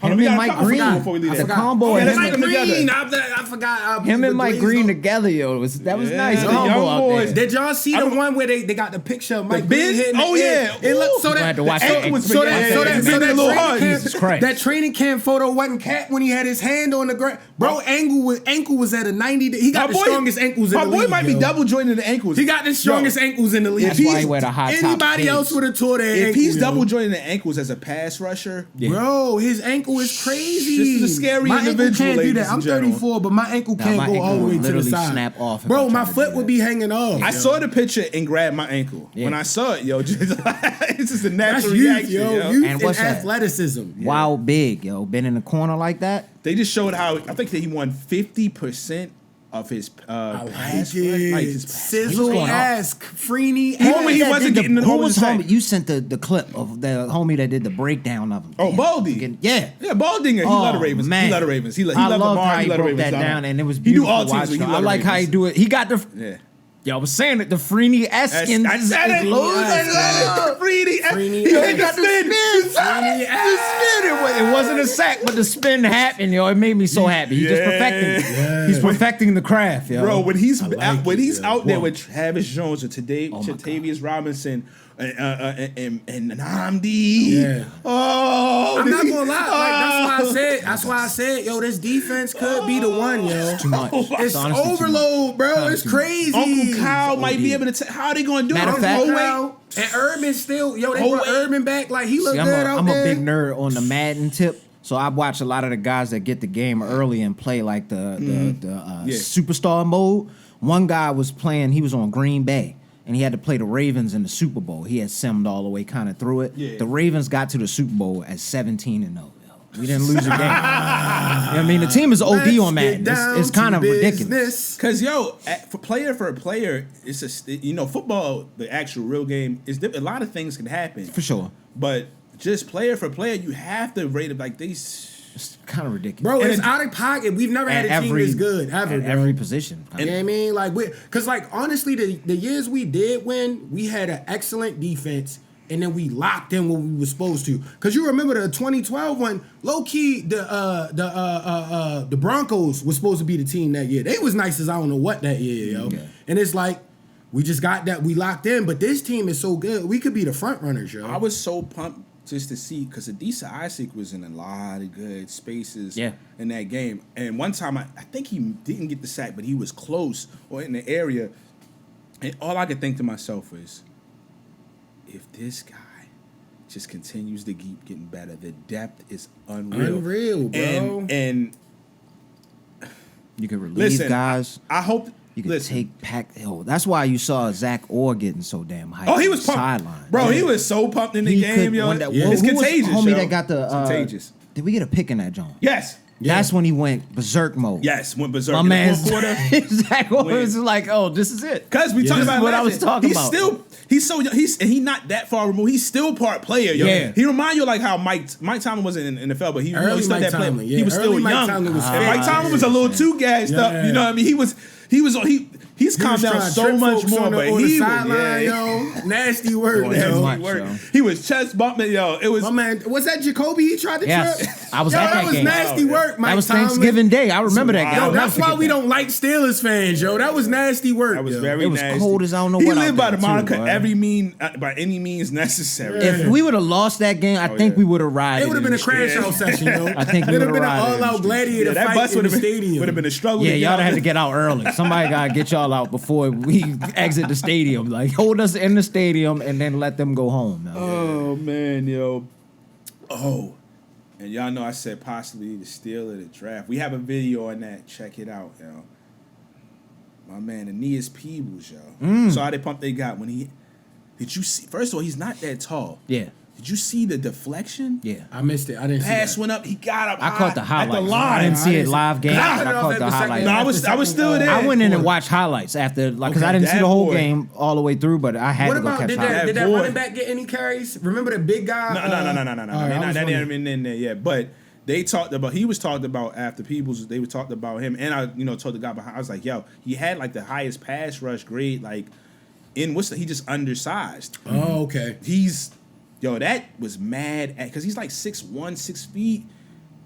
and Mike Green. The combo. Mike Green. I forgot. Him and Mike Green together, yo. That was nice. Combo out there. Did y'all see the one where they got the picture of Mike Green hitting? Oh yeah. It looked so that that training camp photo wasn't cat when he had his hand on the ground. Bro, ankle was at a 90. He got the strongest ankles in the league. My boy might be double jointed the ankles. He got the strongest ankles in the league. That's why he wear the high top. Anybody else would have tore their ankle. If he's double jointed the ankles as a pass rusher, pressure. Bro, his ankle is crazy. This is a scary my individual, ankle can't do ladies that. and I'm gentlemen. 34, but my ankle can't my go ankle all the would way to the literally side. snap off if I Bro, my tried to foot do would that. be hanging off. I saw the picture and grabbed my ankle. Yeah. When I saw it, yo, just it's just a That's natural youth, reaction, yo. yo. Youth And and what's that? athleticism. Wild big, yo. Been in the corner like that. They just showed how I think that he won 50% of his I pass like rush. it. Like his Sizzle going off. ass, Freeney Even when he ass. wasn't getting the Who over was the sack. homie? You sent the clip of the homie that did the breakdown of him. Oh, Damn, Baldy. forgetting- Yeah. Yeah, Baldinger. He loved the Ravens. Man. He loved the Ravens. He I loved love Lamar. how he loved the broke Ravens. that down, and it was He beautiful. do all to teams, watch, but he though. I loved the like how he Ravens. do it. He got the. Yeah. Yo, I was saying it. The Freeney Eskins. I said it. Freeney. Freeney. He He got the spin. Freeney It wasn't a sack, but the spin happened, yo. It made me so happy. He's just perfecting. Yeah. He's perfecting the craft, yo. Bro, when he's like out there Whoa. with Travis Jones or today, Oh my Tavius Robinson and Namdi. Yeah. Oh, I'm not gonna lie. That's why I said, yo, this defense could be the one, yo. too much. It's honestly too much. overload, bro. It's crazy. Uncle Kyle might be able to. How are they going to do Matter it? of fact- Uncle Kyle, and Urban still, yo, they Oh, brought wait. Urban back. Like, he looked See, good out I'm there. a big nerd on the Madden tip. So I watch a lot of the guys that get the game early and play like the Yeah. superstar mode. One guy was playing, he was on Green Bay, and he had to play the Ravens in the Super Bowl. He had simmed all the way kind of through it. Yeah. The Ravens got to the Super Bowl at 17-0. We didn't lose a game. You know what I mean? The team is OD on Madden. It's kind of ridiculous. Because for a player, it's football. The actual real game is a lot of things can happen For sure. but just player for player, you have to rate it like these. It's kind of ridiculous. Bro, And it's it- out of pocket. We've never had a team this good, ever. At bro. every position. You know what I mean? Like, because, like, honestly, the years we did win, we had an excellent defense, and then we locked in what we were supposed to. Because you remember the 2012 one, low key, the Broncos was supposed to be the team that year. They was nice as I don't know what that year, yo. Yeah. And it's like, we just got that, we locked in, but this team is so good, we could be the front runners, yo. I was so pumped just to see because Adisa Isaac was in a lot of good spaces in that game. And one time, I think he didn't get the sack, but he was close or in the area. And all I could think to myself is, if this guy just continues to keep getting better, the depth is unreal. Unreal, bro. And You can relieve listen, guys. I hope. You can listen, take pack. Oh, that's why you saw Zach Orr getting so damn hyped. Oh, he on was the pumped, sideline. bro. Yeah. He was so pumped in the He game, could- yo. when that- It's who was the contagious, homie yo. that got the It's contagious. Did we get a pick in that joint? Yes, That's when he went berserk mode. yes. Went berserk My in the man fourth quarter. Zach Orr When- was like, "Oh, this is it." Because we talked This about is what last I was year. talking he's about. Still, he's so young. He's not that far removed. He's still part player. Yo. Yeah. He remind you like how Mike Tomlin wasn't in the NFL, but he Early he's still Mike that player. Tomlin, He yeah. was still Early Mike young. Tomlin was And Mike fast. Tomlin was a little too gassed up. Yeah. You know what I mean? He's calmed was down trying to so trick much folks more, on the, but on he the was sideline, yo. Nasty work, Doing yo. too nasty much, work. yo. He was chest bumping, yo. It was My man, was that Jacoby he tried to Yes. trip? I was yo, at that that was game. nasty work, Mike That was Tomlin. Thanksgiving Day. I remember that guy. Yo, I'll Yo, never that's why forget we that. don't like Steelers fans, yo. That was nasty work. that was yo. very It was nasty. cold as I don't know he what out lived by there, the moniker too, boy. by any means necessary. If we would have lost that game, I think yeah. we would have rioted. It would have been in a the crash street. out session, yo. I think we It'd have would've been an rioted in the all-out street. gladiator Yeah, that fight bus in would the have stadium. been a struggle. Yeah, to y'all get had to out. get out early. Somebody gotta get y'all out before we exit the stadium. Like hold us in the stadium and then let them go home. Man. Oh man, yo. Oh. And y'all know I said possibly the steal of the draft. We have a video on that. Check it out, yo. My man, Aeneas Peebles, yo. So how they pump they got when he did you see first of all, he's not that tall. Yeah, Did you see the deflection? yeah. I missed it. I didn't see Pass that. went up, he got up I high caught the at highlights. the I line. didn't see I it didn't live see- game. I But cut I it off caught at the the second- highlights. No, I was still there. I went in and watched highlights after, like, because I didn't see the whole boy. game all the way through, but I had What to go about catch did highlights. that boy. running back get any carries? Remember the big guy? No. All right, I was That wondering. didn't in there yet. But he was talked about after Peebles. They were talked about him, and I, told the guy behind. I was like, yo, he had like the highest pass rush grade, like in he just undersized. Oh, okay. That was mad because he's like 6'1", 6 feet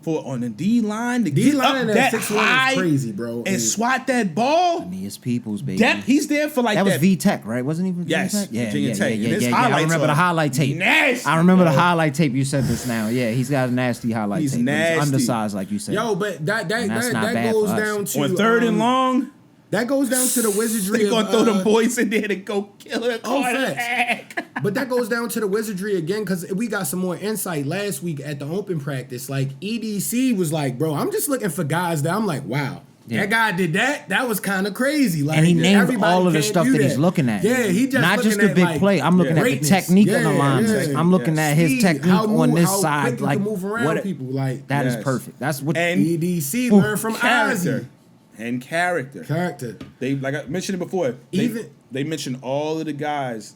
on the D line to D get line up and that 6'1" high is crazy, bro. and swat that ball. Aeneas Peoples, baby. He's there for like That was that. V Tech, right? Wasn't even Yes, V Tech? Yeah, Virginia yeah, Tech. yeah, And yeah, his yeah, yeah. I highlights remember are the highlight tape. nasty, I remember the yo. highlight tape you said this now. Yeah, he's got a nasty highlight He's tape. But he's nasty. undersized, like you said. Yo, but that that's not bad goes for us. down to On third and long. That goes down to the wizardry. They gonna throw them boys in there to go kill a quarterback. But that goes down to the wizardry again, because we got some more insight last week at the open practice. Like EDC was like, bro, I'm just looking for guys that I'm like, wow. Yeah. That guy did that. That was kind of crazy. Like, and he named all of the stuff that he's looking at. Yeah, he just not just the big like, play. I'm looking at the technique on the lines. Yeah. I'm looking at his technique on this side. Like move around people. Like that is perfect. That's what EDC learned from character. And character. They, like I mentioned it before. They mentioned all of the guys.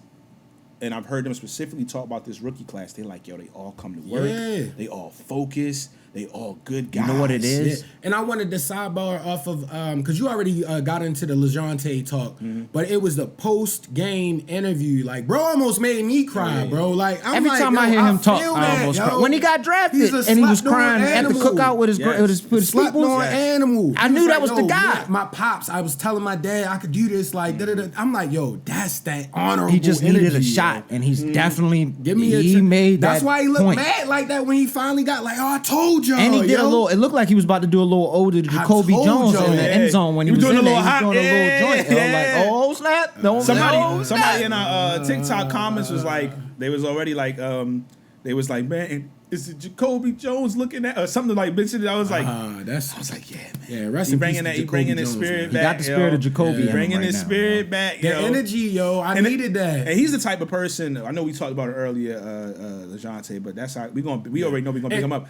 And I've heard them specifically talk about this rookie class. They're like, yo, they all come to work. Yeah. They all focus. They all good guys. You know what it is? Yeah. And I wanted to sidebar off of, because you already got into the LeJounte talk, but it was the post-game interview. Like, bro almost made me cry, bro. Like, I'm every time I hear him talk, I almost cry. When he got drafted and he was crying at the cookout with his people, animal. I knew that was the guy. My pops, I was telling my dad I could do this. Like, I'm like, yo, that's that honorable. He just needed energy, a shot, and he's definitely he made that. That's why he looked mad like that when he finally got like, oh, I told y'all. And he did a little. It looked like he was about to do a little ode to Jacoby Jones in the end zone when he was doing a little hot. He was doing a little joint. Like, oh snap! Somebody in our TikTok comments was like, they was already like, they was like, man, is it Jacoby Jones looking at or something like mentioned it? I was like, I was like, yeah, man. Yeah, he bringing his spirit back. He got the spirit of Jacoby. Bringing his spirit back. The energy, yo. I needed that. And he's the type of person. I know we talked about it earlier, LeJounte, but that's how we already know we're gonna pick him up.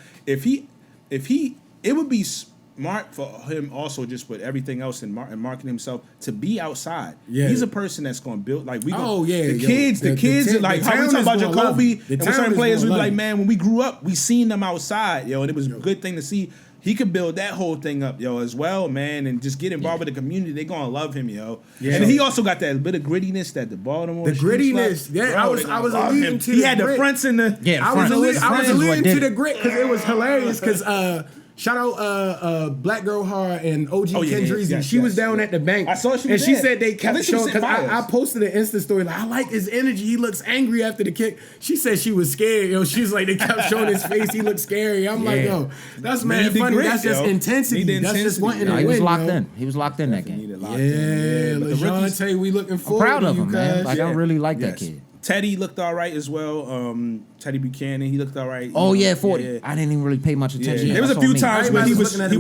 It would be smart for him also just with everything else and marketing himself to be outside. Yeah. He's a person that's going to build like we. The kids like how we talk about Jacoby and with certain players. We be like, man, when we grew up, we seen them outside, yo, and it was a good thing to see. He could build that whole thing up, yo, as well, man, and just get involved with the community. They're gonna love him, yo. Yeah. And he also got that bit of grittiness that the Baltimore. The grittiness, bro, I was alluding to. He had the fronts in the. Yeah, I was alluding to the grit because it was hilarious because. Shout out Black Girl Hard and OG Kendrick. And she was down at the bank. I saw she was and she said they kept showing because I posted an Insta story like I like his energy. He looks angry after the kick. She said she was scared. Yo, she's like they kept showing his face. He looked scary. I'm like, yo, that's mad funny. That's just intensity. That's just wanting to win. He was locked in. He was locked in that game. Yeah, LeJounte, we looking forward. I'm proud of him, man. Like I really like that kid. Teddy looked all right as well. Teddy Buchanan, he looked all right. Oh yeah, 40. Yeah. I didn't even really pay much attention. Yeah. There was a few times where he was trying.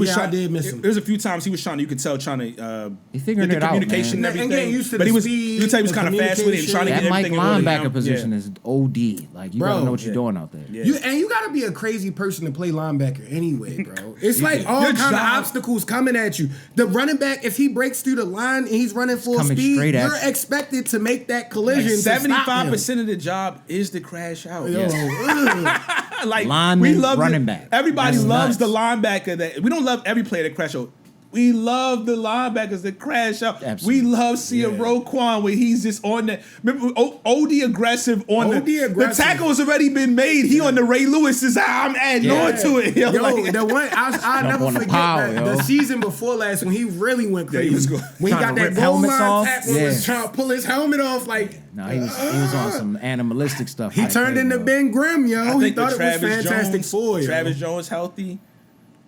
There was a few times he was trying. You could tell trying to he figured it out, communication man. and everything. But he was you could tell he was kind of fast with it and trying to get everything. That Mike linebacker position is OD. Like you gotta know what you're doing out there. Yeah. You gotta be a crazy person to play linebacker anyway, bro. It's like all kind of obstacles coming at you. The running back, if he breaks through the line and he's running full speed, you're expected to make that collision. 75% of the job is to crash out. Like lineman, we love running back. Everybody loves the linebacker that we don't love every player that crash out. We love the linebackers that crash out. Absolutely. We love seeing Roquan where he's just on that. Remember, OD aggressive on the tackle's already been made. He on the Ray Lewis is I'm adding on to it. Yo, the one I never forget the season before last when he really went crazy. When he got that goal line tackle, was trying to pull his helmet off like. No, he was on some animalistic stuff. He turned into Ben Grimm, yo. He thought it was Fantastic Four. Travis Jones healthy.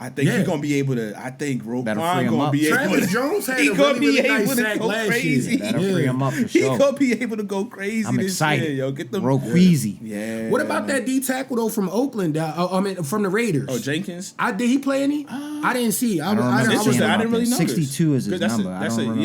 I think he's gonna be able to. I think Roquan gonna be able to. Travis Jones had a really nice sack last year. That'll free him up for sure. He's gonna be able to go crazy. I'm excited. Year, yo. Get them Roqueezy. Yeah. What about that D tackle though from Oakland? I mean from the Raiders. Oh, Jenkins. Did he play any? I didn't see. I didn't really know. 62 is his number. I didn't.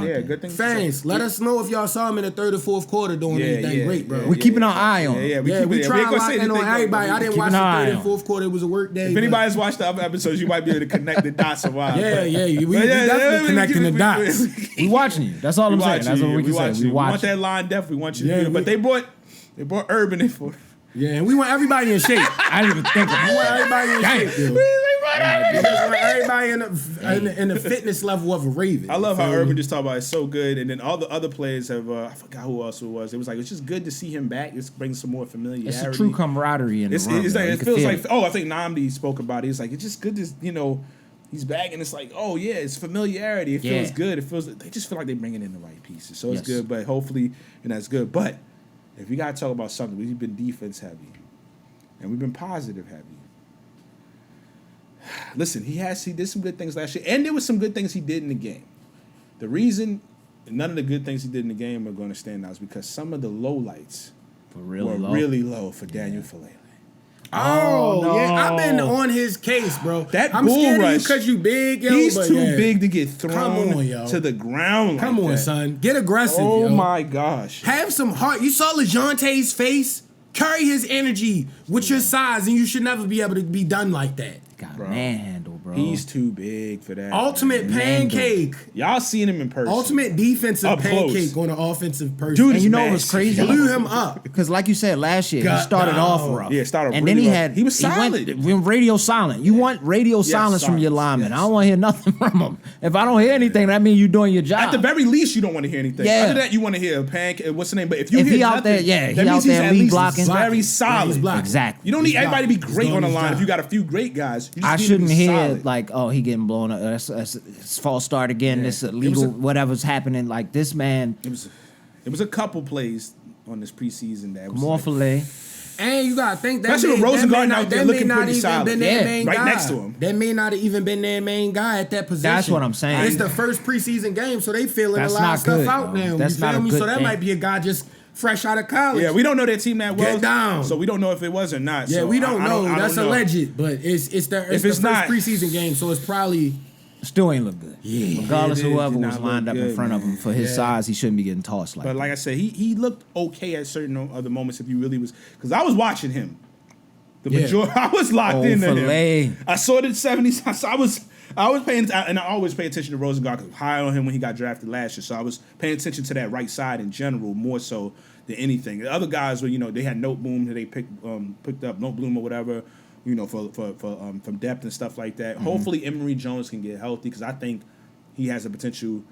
Yeah, good thing. Fans, let us know if y'all saw him in the third or fourth quarter doing anything great, bro. We're keeping our eye on him. Yeah, we try to lock in on everybody. I didn't watch the third and fourth quarter. It was a work day. If anybody's watched the other episodes, you might be able to connect the dots a while. We definitely connecting the dots. We watching you. That's all I'm saying. That's what we can say. We want that line depth. We want you to do it. But they brought Urban in for it. Yeah, and we want everybody in shape. I didn't even think of it. We want everybody in shape. We just want everybody in the fitness level of a Raven. I love how Urban just talked about it's so good, and then all the other players have. I forgot who else it was. It was like it's just good to see him back. It brings some more familiarity. It's a true camaraderie in the room. It's like, it feels like. I think Namdi spoke about it. It's like it's just good to he's back, and it's like it's familiarity. It feels good. It feels they just feel like they're bringing in the right pieces. So it's good, but hopefully, and that's good. But if we gotta talk about something, we've been defense heavy, and we've been positive heavy. Listen, he did some good things last year, and there was some good things he did in the game. The reason none of the good things he did in the game are going to stand out is because some of the lowlights were really low for Daniel Falele. Oh, no. yeah, I've been on his case, bro. That I'm bull scared rush, of you because you big, yo. He's but too yeah. big to get thrown to the ground. Come on, that. son. Get aggressive, Oh yo. my gosh. Have some heart. You saw LeJounte's face. Carry his energy with your size, and you should never be able to be done like that. Got manhandle, bro. He's too big for that. Ultimate pancake. Y'all seen him in person. Ultimate defensive Up pancake close. on an offensive person. Dude, and you know what was massive. crazy? Blew him up. Because like you said, last year, he Got started down. off rough. Yeah, started and really then rough. He was solid. Went radio silent. You want radio silence from your silence, lineman. yes. I don't want to hear nothing from him. If I don't hear anything, that means you're doing your job. At the very least, you don't want to hear anything. Yeah. After that, you want to hear a pancake. What's the name? But if you If hear he out nothing, there, yeah, that he means out he's there at lead least blocking. very He's solid. blocking. Exactly. You don't need He's everybody to be blocking. great He's on the doing line. his If you job. got a few great guys, you just I need to shouldn't be hear solid. like, oh, he getting blown up. That's false start again. This was illegal, a- whatever's happening. Like this man, It was a couple plays on this preseason that was more like, filet. And you gotta think that Especially with Rosengarten out there looking pretty solid. Been their Yeah, main right guy. next to him. That may not have even been their main guy at that position. That's what I'm saying. It's the first preseason game, so they feeling That's a lot not of stuff good, out bro. now. That's you not feel a me? good So that thing. might be a guy just fresh out of college. Yeah, we don't know their team that well. Get down. So we don't know if it was or not. Yeah, so we don't know. I That's don't know. alleged, but it's the If first it's not- preseason game, so it's probably Still ain't look good. Yeah. Regardless It of did whoever not was look lined up in good, front of him, man. for his size, he shouldn't be getting tossed like But that. like I said, he looked okay at certain other moments if he really was. Because I was watching him. The Yeah. majority, I was locked into Filet. him. I saw the 70s. So I was paying, and I always pay attention to Rosengarten because high on him when he got drafted last year. So I was paying attention to that right side in general more so than anything. The other guys were, they had Note Boom that they picked up, Note Bloom or whatever, from depth and stuff like that. Hopefully Emory Jones can get healthy because I think he has the potential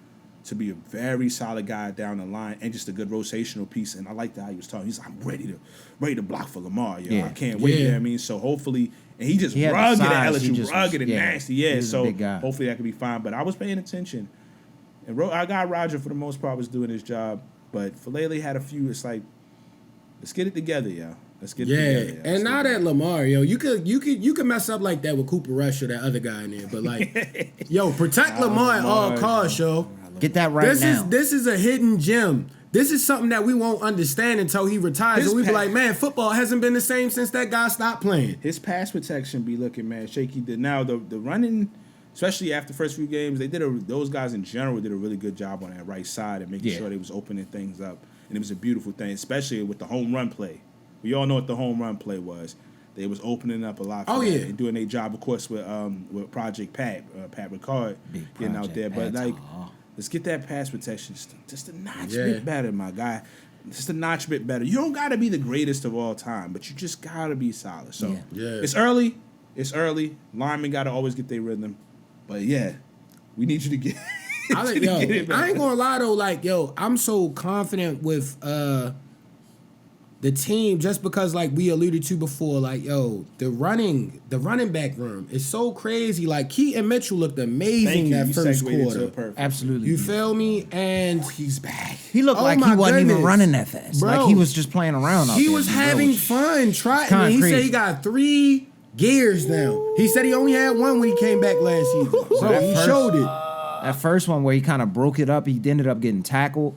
to be a very solid guy down the line and just a good rotational piece. And I like how he was talking. He's like, I'm ready to block for Lamar. Yo. Yeah. I can't wait. Yeah. You know what I mean? So hopefully, and he just He had the rugged size, at he LSU, just rugged was- and yeah, nasty. he Yeah, was a so big guy. hopefully that could be fine. But I was paying attention. And I got Roger for the most part was doing his job. But Falele had a few, it's like, let's get it together, yo. Let's get it together. Yo. And now that Lamar, yo, you could mess up like that with Cooper Rush or that other guy in there, but like, yo, protect Lamar at all costs, yo. Get that right now. This is a hidden gem. This is something that we won't understand until he retires. And we be like, man, football hasn't been the same since that guy stopped playing. His pass protection be looking, man, shaky. Now, the running, especially after the first few games, those guys in general did a really good job on that right side and making sure they was opening things up. And it was a beautiful thing, especially with the home run play. We all know what the home run play was. They was opening up a lot. For that and doing their job, of course, with Project Pat Ricard getting out there. But like, let's get that pass protection just a notch bit better, my guy. Just a notch bit better. You don't got to be the greatest of all time, but you just got to be solid. So it's early. It's early. Linemen got to always get their rhythm. But yeah, we need you to get. I ain't gonna lie though, like, yo, I'm so confident with the team just because, like we alluded to before, like, yo, the running back room is so crazy. Like, Keaton Mitchell looked amazing that first quarter. Absolutely. You feel me? And he's back. He looked like he wasn't even running that fast. Bro, like he was just playing around out he there. was having fun. He said crazy. he got 3 gears now. He said he only had 1 when he came back last season. So he showed it. That first one where he kind of broke it up, he ended up getting tackled.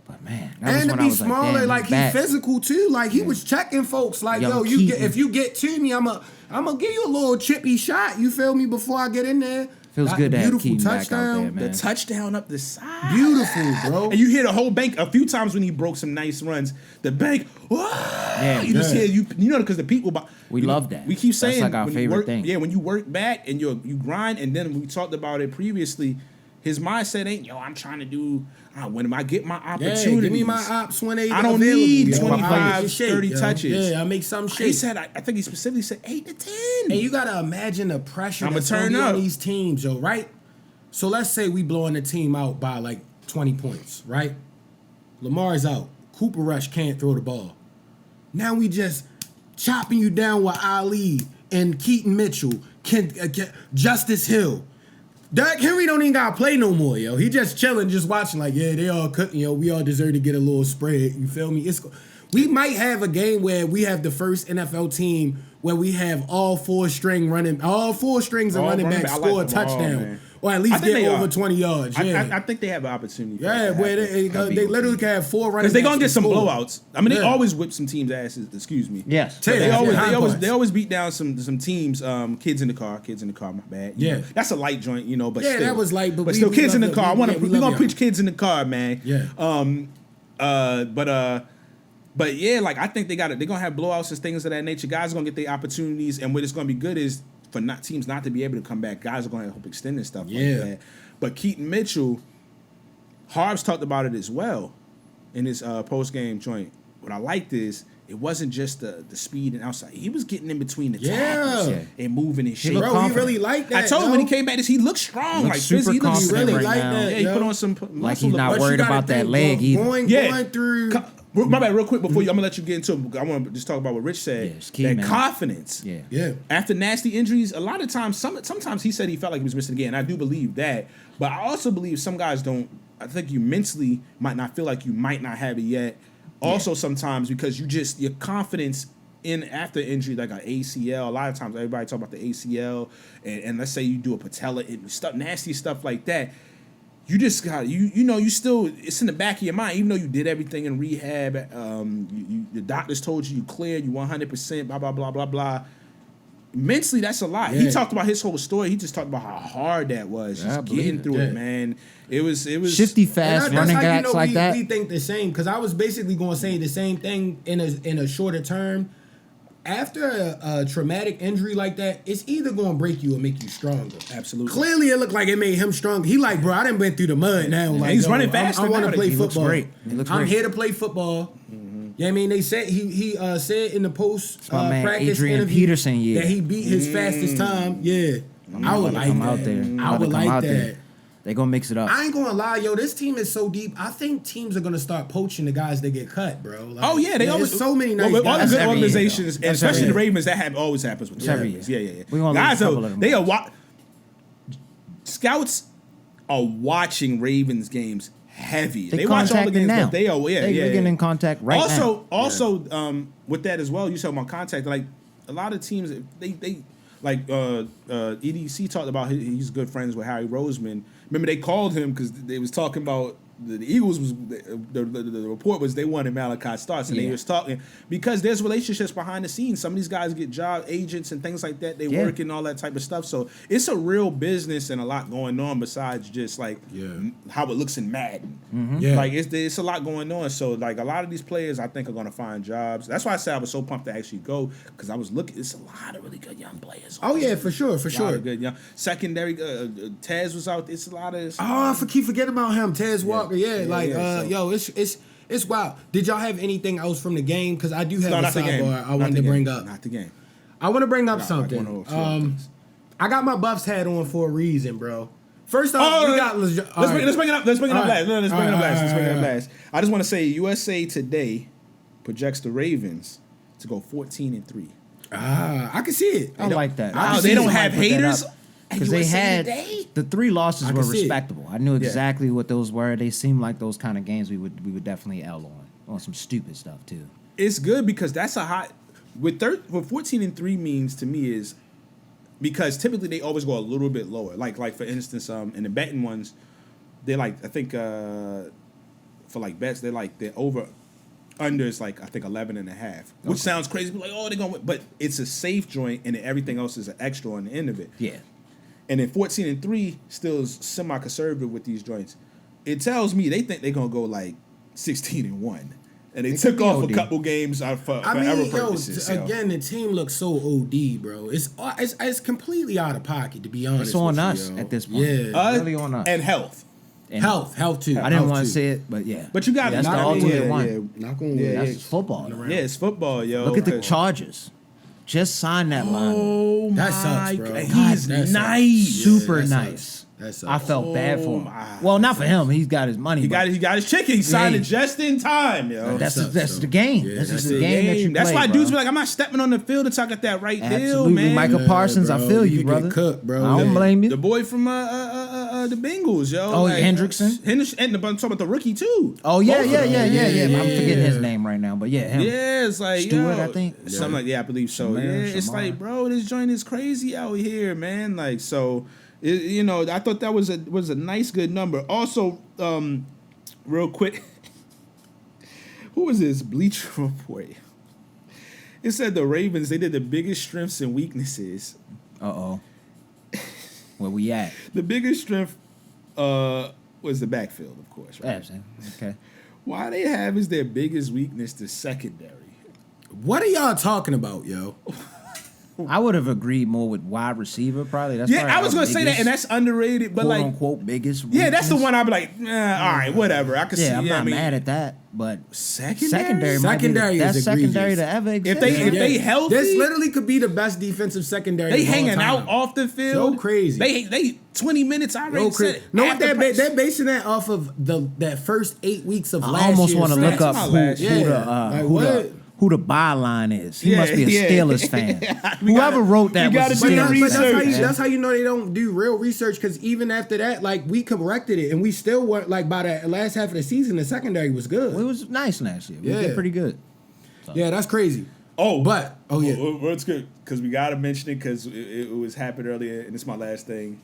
But man, that was And to when I be was smaller, like he's back. he physical too. Like he was checking folks. Like, yo, if you get to me, I'm gonna give you a little chippy shot. You feel me? Before I get in there. Feels good to have beautiful Keaton back touchdown. out there, man. The touchdown up the side. Beautiful, bro. And you hear the whole bank a few times when he broke some nice runs. The bank, you just hear because the people. We love that. We keep saying that's like our when you favorite work, thing. Yeah, when you work back and you grind, and then we talked about it previously. His mindset ain't, I'm trying to do. When I get my opportunities, give me my ops when they I don't available, need yo. 25, Shake, 30 yo. touches. Yeah, I make some shit. He said, I think he specifically said 8 to 10. And you gotta imagine the pressure I'ma that's gonna turn be up. on these teams, yo, right? So let's say we blowing the team out by like 20 points, right? Lamar's out. Cooper Rush can't throw the ball. Now we just chopping you down with Ali and Keaton Mitchell, Justice Hill. Derrick Henry don't even gotta play no more, yo. He just chilling, just watching, like, yeah, they all cooking, yo. We all deserve to get a little spread. You feel me? We might have a game where we have the first NFL team where we have all four strings and running backs score a touchdown. Or at least get over 20 yards. Yeah. I think they have an opportunity. Yeah, where they literally can have 4 running backs. Because they're going to get some blowouts. I mean, they always whip some teams' asses. Excuse me. Yes. They always beat down some teams. Kids in the car. My bad. You know, that's a light joint, you know. But still, that was light. But still, kids in the car. We're gonna preach kids in the car, man. Yeah. But yeah, like I think they're gonna have blowouts and things of that nature. Guys are gonna get their opportunities, and what it's gonna be good is for teams not to be able to come back. Guys are gonna help extend and stuff like that. But Keaton Mitchell, Harbs talked about it as well in his post game joint. What I liked is it wasn't just the speed and outside. He was getting in between the tackles and moving and shit. Bro, he really liked that. I told him when he came back, he looked strong. He really like that. Yeah, he put on some like he's not worried about that leg either. Going through. My bad, real quick before I'm gonna let you get into it. I want to just talk about what Rich said. Yeah, key, that man. confidence. Yeah. After nasty injuries, a lot of times, sometimes he said he felt like he was missing again. I do believe that, but I also believe some guys don't. I think you mentally might not feel like you might not have it yet. Also, sometimes because your confidence in after injury, like an ACL. A lot of times, everybody talk about the ACL, and let's say you do a patella, stuff, nasty stuff like that. You just got you still, it's in the back of your mind, even though you did everything in rehab. The doctors told you cleared, you 100%, blah blah blah blah blah. Mentally, that's a lot. He talked about his whole story. He just talked about how hard that was, just getting through it, man. It was shifty, fast running backs like that. We think the same, because I was basically going to say the same thing in a shorter term. After a traumatic injury like that, it's either going to break you or make you stronger. Absolutely. Clearly, it looked like it made him stronger. He like, bro, I done been through the mud now. Like, he's running faster. I want to play He football. Looks great. I'm here to play football. Yeah, I mean, they said he said in the post practice Adrian interview Peterson, that he beat his fastest time. Yeah, I would like that. Out there. I would like that. They gonna mix it up. I ain't gonna lie, yo. This team is so deep. I think teams are gonna start poaching the guys that get cut, bro. Like, they always so many nice all guys. the good organizations, year, and especially the Ravens. That always happens with the Ravens. Yeah. We gonna guys scouts are watching Ravens games heavy. They watch all the games, now. but they are They're getting in contact right now. Also, with that as well, you talking about contact. Like a lot of teams, they like EDC talked about. He's good friends with Harry Roseman. Remember, they called him because they was talking about the Eagles was the report was they wanted Malachi Starks, and they was talking because there's relationships behind the scenes. Some of these guys get job agents and things like that. They work and all that type of stuff. So it's a real business and a lot going on besides just like how it looks in Madden. Like it's a lot going on. So like a lot of these players I think are going to find jobs. That's why I said I was so pumped to actually go because I was looking. It's a lot of really good young players. Oh yeah, for sure. A lot of good young secondary. Taz was out. It's a lot of. I keep forgetting about him. Taz Walker. Yo, it's wild. Did y'all have anything else from the game? Because I do have a sidebar I wanted to bring up. Not the game. I want to bring up something. I got my Buffs hat on for a reason, bro. First off, we got. Let's bring it up. Let's bring it up last. I just want to say USA Today projects the Ravens to go 14-3. I can see it. I like that. They don't have haters. Because they had the 3 losses were respectable. I knew exactly what those were. They seemed like those kind of games we would definitely L on some stupid stuff too. It's good because that's a hot what 14-3 means to me is because typically they always go a little bit lower. Like for instance, in the betting ones, they like I think for like bets they're over under is like I think 11.5, which sounds crazy. Like they're gonna win. But it's a safe joint and everything else is an extra on the end of it. Yeah. And then 14-3 still is semi-conservative with these joints. It tells me they think they're gonna go like 16-1, and they took off a couple games for error purposes. Again, the team looks so OD, bro. It's completely out of pocket, to be honest. It's on us at this point. Yeah, really on us. And health. Health too. I didn't want to say it, but yeah. But you got that's the ultimate one. Not gonna win. That's football. Yeah, it's football, yo. Look at the Chargers. Just signed that line. Oh that my sucks, bro. God. He's nice. Super nice. I felt bad for him. Well, not for him. He's got his money. He got his chicken. He signed it just in time, yo. That's the game. Yeah, that's the game that you That's play, why bro. dudes be like, I'm not stepping on the field until I got that right deal, man. Michael Parsons, I feel you, brother. Cook, bro. I don't blame you. The boy from the Bengals, yo. Oh, Hendrickson. And I'm talking about the rookie too. Oh yeah. I'm forgetting his name right now, but yeah, him. Yeah, it's like Stewart, I think. Something like I believe so. It's like, bro, this joint is crazy out here, man. Like, so, I thought that was a nice, good number. Also, real quick, who was this? Bleacher Report. It said the Ravens, they did the biggest strengths and weaknesses. Uh-oh. Where we at? The biggest strength was the backfield, of course, right? Absolutely. Okay. Why they have is their biggest weakness the secondary. What are y'all talking about, yo? I would have agreed more with wide receiver, probably. That's probably I was going to say that, and that's underrated, but quote unquote biggest weakness. Yeah, that's the one I'd be like, all right, whatever. I can see. I'm not mad at that, but secondary is that's secondary to ever exist. If they healthy, this literally could be the best defensive secondary. They hanging out off the field, so crazy. They 20 minutes already. No, what they're basing that off of that first 8 weeks of last year. I almost want to look up who the byline is. He must be a Steelers fan. Whoever wrote that was a Steelers fan. That's how you know they don't do real research, because even after that, like, we corrected it, and we still weren't, like, by the last half of the season, the secondary was good. It was nice last year. We did pretty good. So. Yeah, that's crazy. It's good, because we got to mention it, because it was happened earlier, and it's my last thing.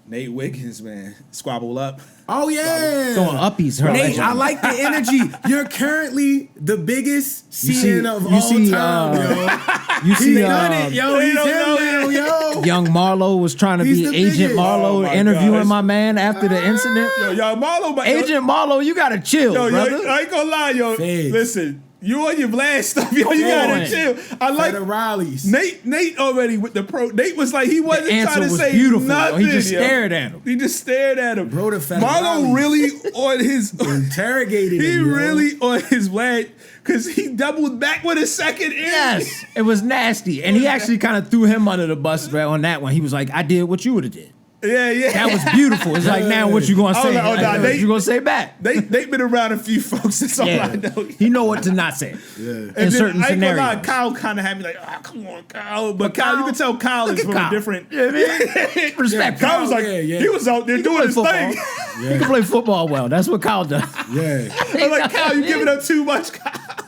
Nate Wiggins, man, squabble up. Oh yeah, throwing uppies. Nate, I like the energy. You're currently the biggest CN of all time, yo. You see, he's done it, yo. He's him now, yo. Young Marlowe was trying to be Agent Marlowe, interviewing my man after the incident. Yo, Marlowe, Agent Marlowe, you gotta chill, brother. I ain't gonna lie, yo. Listen. You on your Vlad stuff, yo. You gotta chill. I like the rallies. Nate already with the pro. Nate was like, he wasn't trying to say beautiful. nothing. He just stared at him. He just stared at him. Bro, the Marlo really on his interrogated. He him, really on his Vlad, because he doubled back with a second. Yes, it was nasty, and he actually kind of threw him under the bus on that one. He was like, "I did what you would have did." Yeah. That was beautiful. It's like, now what you gonna say? What you gonna say back? They've been around a few folks. That's all I know. He know what to not say. In certain scenarios. Lie, Kyle kind of had me like, come on, Kyle. But Kyle, you can tell Kyle is from a different. Respect. Kyle was like, he was out there doing his thing. He can play football well. That's what Kyle does. Yeah. I'm like, Kyle, you giving up too much, Kyle.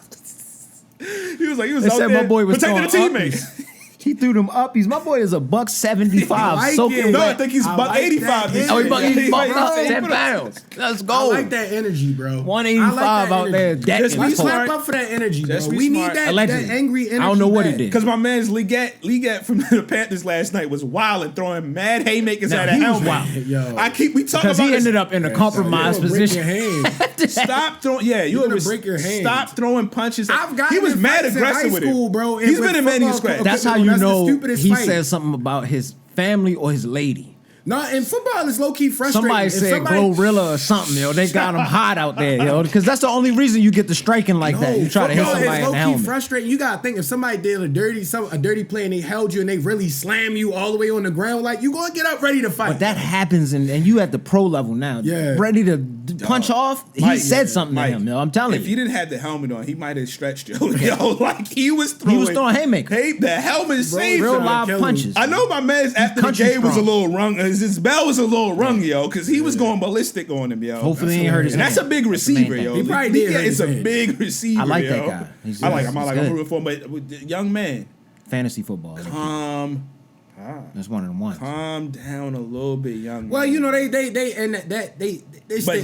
He was out there my boy was protecting the teammates. He threw them uppies. My boy is a $175. Like soaking I think he's $185. He's bumped up 10 pounds. Let's go. I like that energy, bro. 185 out there. Let's clap up for that energy, bro. We need that angry energy. I don't know what he did. Because my man's Leggett from the Panthers last night was wild and throwing mad haymakers at a helmet. Yo. We talk about because he ended up in a compromised position. Stop throwing. Yeah, you're gonna break your hand. Stop throwing punches. He was mad aggressive with it, bro. He's been in many scratches. That's how you know he says something about his family or his lady. No, in football, it's low key frustrating. Somebody said Glorilla or something, yo. They got him hot out there, yo. Because that's the only reason you get the striking like that. You try to hit somebody in the helmet. It's low key frustrating. You gotta think, if somebody did a dirty play and they held you and they really slam you all the way on the ground, like, you gonna get up ready to fight. But that happens, and you at the pro level now. Yeah. Ready to punch off. He said something to him, yo. I'm telling you. If he didn't have the helmet on, he might have stretched you. Yo, like, he was throwing haymakers. The helmet saved real him. live punches. I know my man's after the game was a little rung. His bell was a little rung, yo, because he was going ballistic on him, yo. Hopefully he ain't hurt his hand. That's a big receiver, yo. He probably did hurt his hand. It's a big receiver, I like yo. that guy. I like him. I'm rooting for him. But young man, fantasy football. That's one of them ones. Calm down a little bit, young man. Well, you know, they stay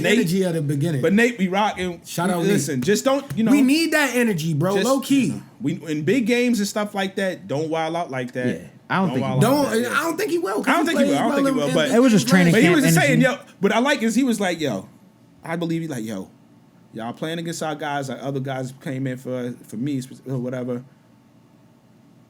energy at the beginning. But Nate, we rocking. Shout out, listen, just don't, we need that energy, bro. Low key. We in big games and stuff like that, don't wild out like that. Yeah. I don't think he will. I don't think he will. But it was just training camp. But he was just energy. saying, yo. But I like is he was like, yo, I believe he's like, yo, y'all playing against our guys. Like other guys came in for me or whatever.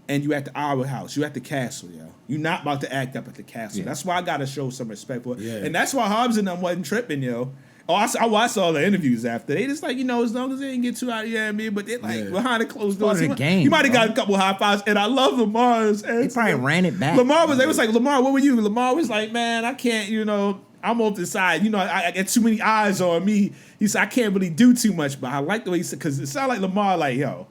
And you at our house. You at the castle, yo. You not about to act up at the castle. Yeah. That's why I gotta show some respect for it. Yeah. And that's why Hobbs and them wasn't tripping, yo. Oh, I watched all the interviews after. They just like, as long as they didn't get too out of here, but they like behind the closed doors. He might have got a couple high fives, and I love Lamar's answer. He probably ran it back. They was like, Lamar, what were you? Lamar was like, man, I can't, I'm off the side. I get too many eyes on me. He said, I can't really do too much, but I like the way he said, because it sounded like Lamar like, yo,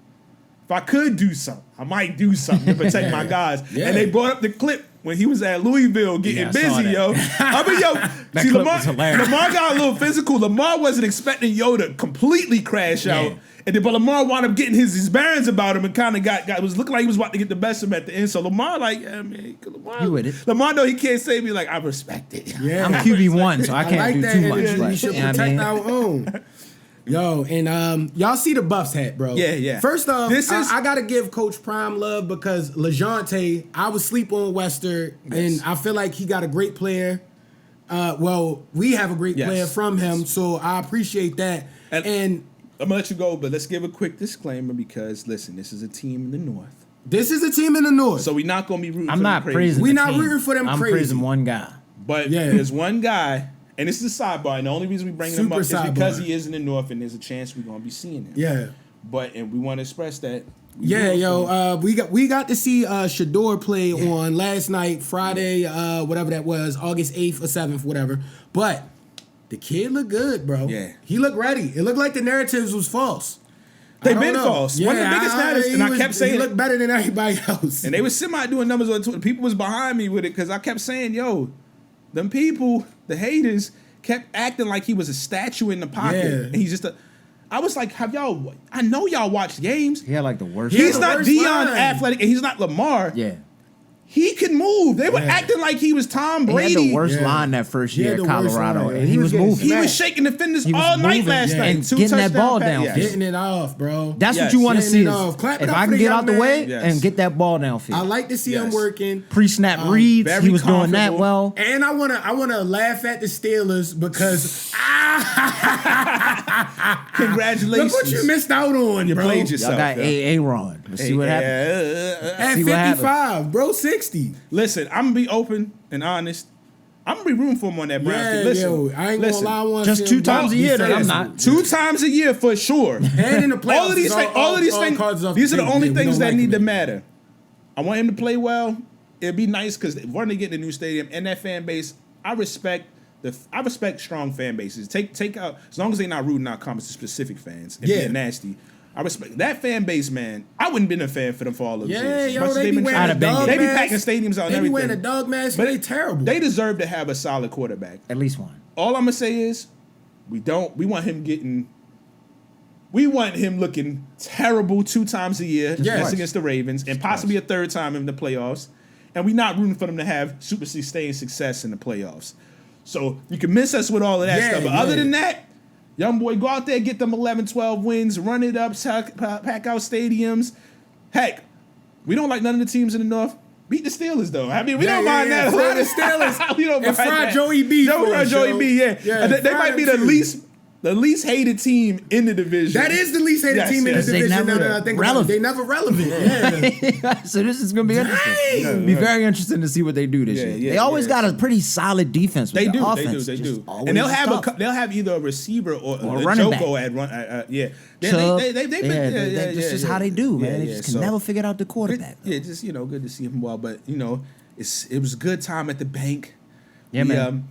if I could do something, I might do something to protect my guys. Yeah. And they brought up the clip when he was at Louisville getting busy, yo. See, Lamar got a little physical. Lamar wasn't expecting Yo to completely crash out. But Lamar wound up getting his bearings about him and kind of got was looking like he was about to get the best of him at the end. So Lamar, like, yeah, man, you with it. Lamar know he can't save me. Like, I respect it. Yeah, I'm QB1, so I can't do too much. We should protect our own. Yo, and y'all see the Buffs hat, bro. Yeah. First off, I got to give Coach Prime love because LeJounte, I was sleep on Wester, and I feel like he got a great player. We have a great player from him, so I appreciate that. And I'm going to let you go, but let's give a quick disclaimer because, listen, this is a team in the North. This is a team in the North. So we're not going to be rooting I'm for not them praising crazy. We're not rooting for them I'm crazy. I'm praising one guy. But there's one guy, and this is a sidebar, and the only reason we bring him up is because he is in the North, and there's a chance we're going to be seeing him. Yeah. And we want to express that. We got to see Shador play on last night, Friday, whatever that was, August 8th or 7th, whatever. But the kid looked good, bro. Yeah. He looked ready. It looked like the narratives was false. They've been false. Yeah, one of the biggest narratives, and I kept saying he looked better than everybody else. And they was doing numbers on Twitter. People was behind me with it because I kept saying, yo, them people, the haters, kept acting like he was a statue in the pocket. Yeah. And he's just I was like, I know y'all watch games. He had like the worst. He's not Deion athletic, and he's not Lamar. Yeah. He can move. They were acting like he was Tom Brady. He had the worst line that first year at Colorado, and he was moving. He was shaking defenders all night last night. And getting that ball down. Getting it off, bro. That's what you want to see. If I can get out the way and get that ball downfield. I like to see him working. Pre-snap reads, he was doing that well. And I wanna laugh at the Steelers because congratulations. Look what you missed out on, you bro. Played yourself. Y'all got Aaron. Let's see what happens. At 55, bro, 60. Listen, I'm gonna be open and honest. I'm gonna be rooting for him on that Browns team. Listen, I ain't gonna lie. Just 2 times a year. That I'm not 2 times a year for sure. And in the playoffs, all of these things. These are the only things that need to matter. I want him to play well. It'd be nice because we're gonna get in a new stadium and that fan base. I respect strong fan bases. Take out as long as they're not rooting out comments to specific fans and being nasty. I respect that fan base, man. I wouldn't been a fan for them for all those years. They be wearing a dog mask. They be packing stadiums out and everything. They be wearing a dog mask, but they terrible. They deserve to have a solid quarterback. At least one. All I'm gonna say is, we want him looking terrible 2 times a year. That's against the Ravens, and possibly a 3rd time in the playoffs. And we're not rooting for them to have super sustained success in the playoffs. So you can miss us with all of that stuff. But other than that, young boy, go out there, get them 11, 12 wins, run it up, pack out stadiums. Heck, we don't like none of the teams in the North. Beat the Steelers, though. I mean, we don't mind that. Fry the Steelers. We don't mind that. Joey B. Joey B, they might be the least hated team in the division. That is the least hated team in the division. They never relevant. So this is going to be interesting. It'll be very interesting to see what they do this year. They always got a pretty solid defense with the offense. They do. And they'll have either a receiver or a running back. At run. That's just how they do, man. They just can never figure out the quarterback. Good to see him well. But it was a good time at the bank. Yeah, man.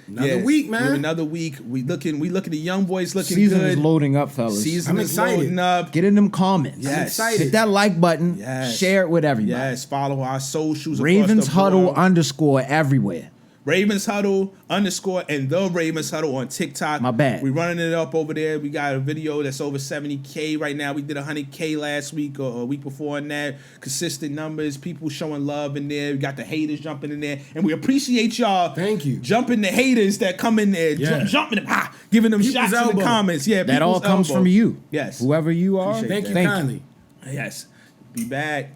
Another week, man. Another week. We looking the young boys looking Season good. Season is loading up, fellas. Season is loading up. Get in them comments. Yes. I'm excited. Hit that like button. Yes. Share it with everybody. Yes. Follow our socials. Ravens Huddle _ everywhere. Ravens Huddle _ and the Ravens Huddle on TikTok. My bad. We running it up over there. We got a video that's over 70K right now. We did 100K last week or a week before on that. Consistent numbers. People showing love in there. We got the haters jumping in there. And we appreciate y'all. Thank you. Jumping the haters that come in there. Jumping them. Giving them people's shots elbow. in the comments. Yeah, that all comes from you. Yes. Whoever you are. Thank you kindly. Yes. Be back.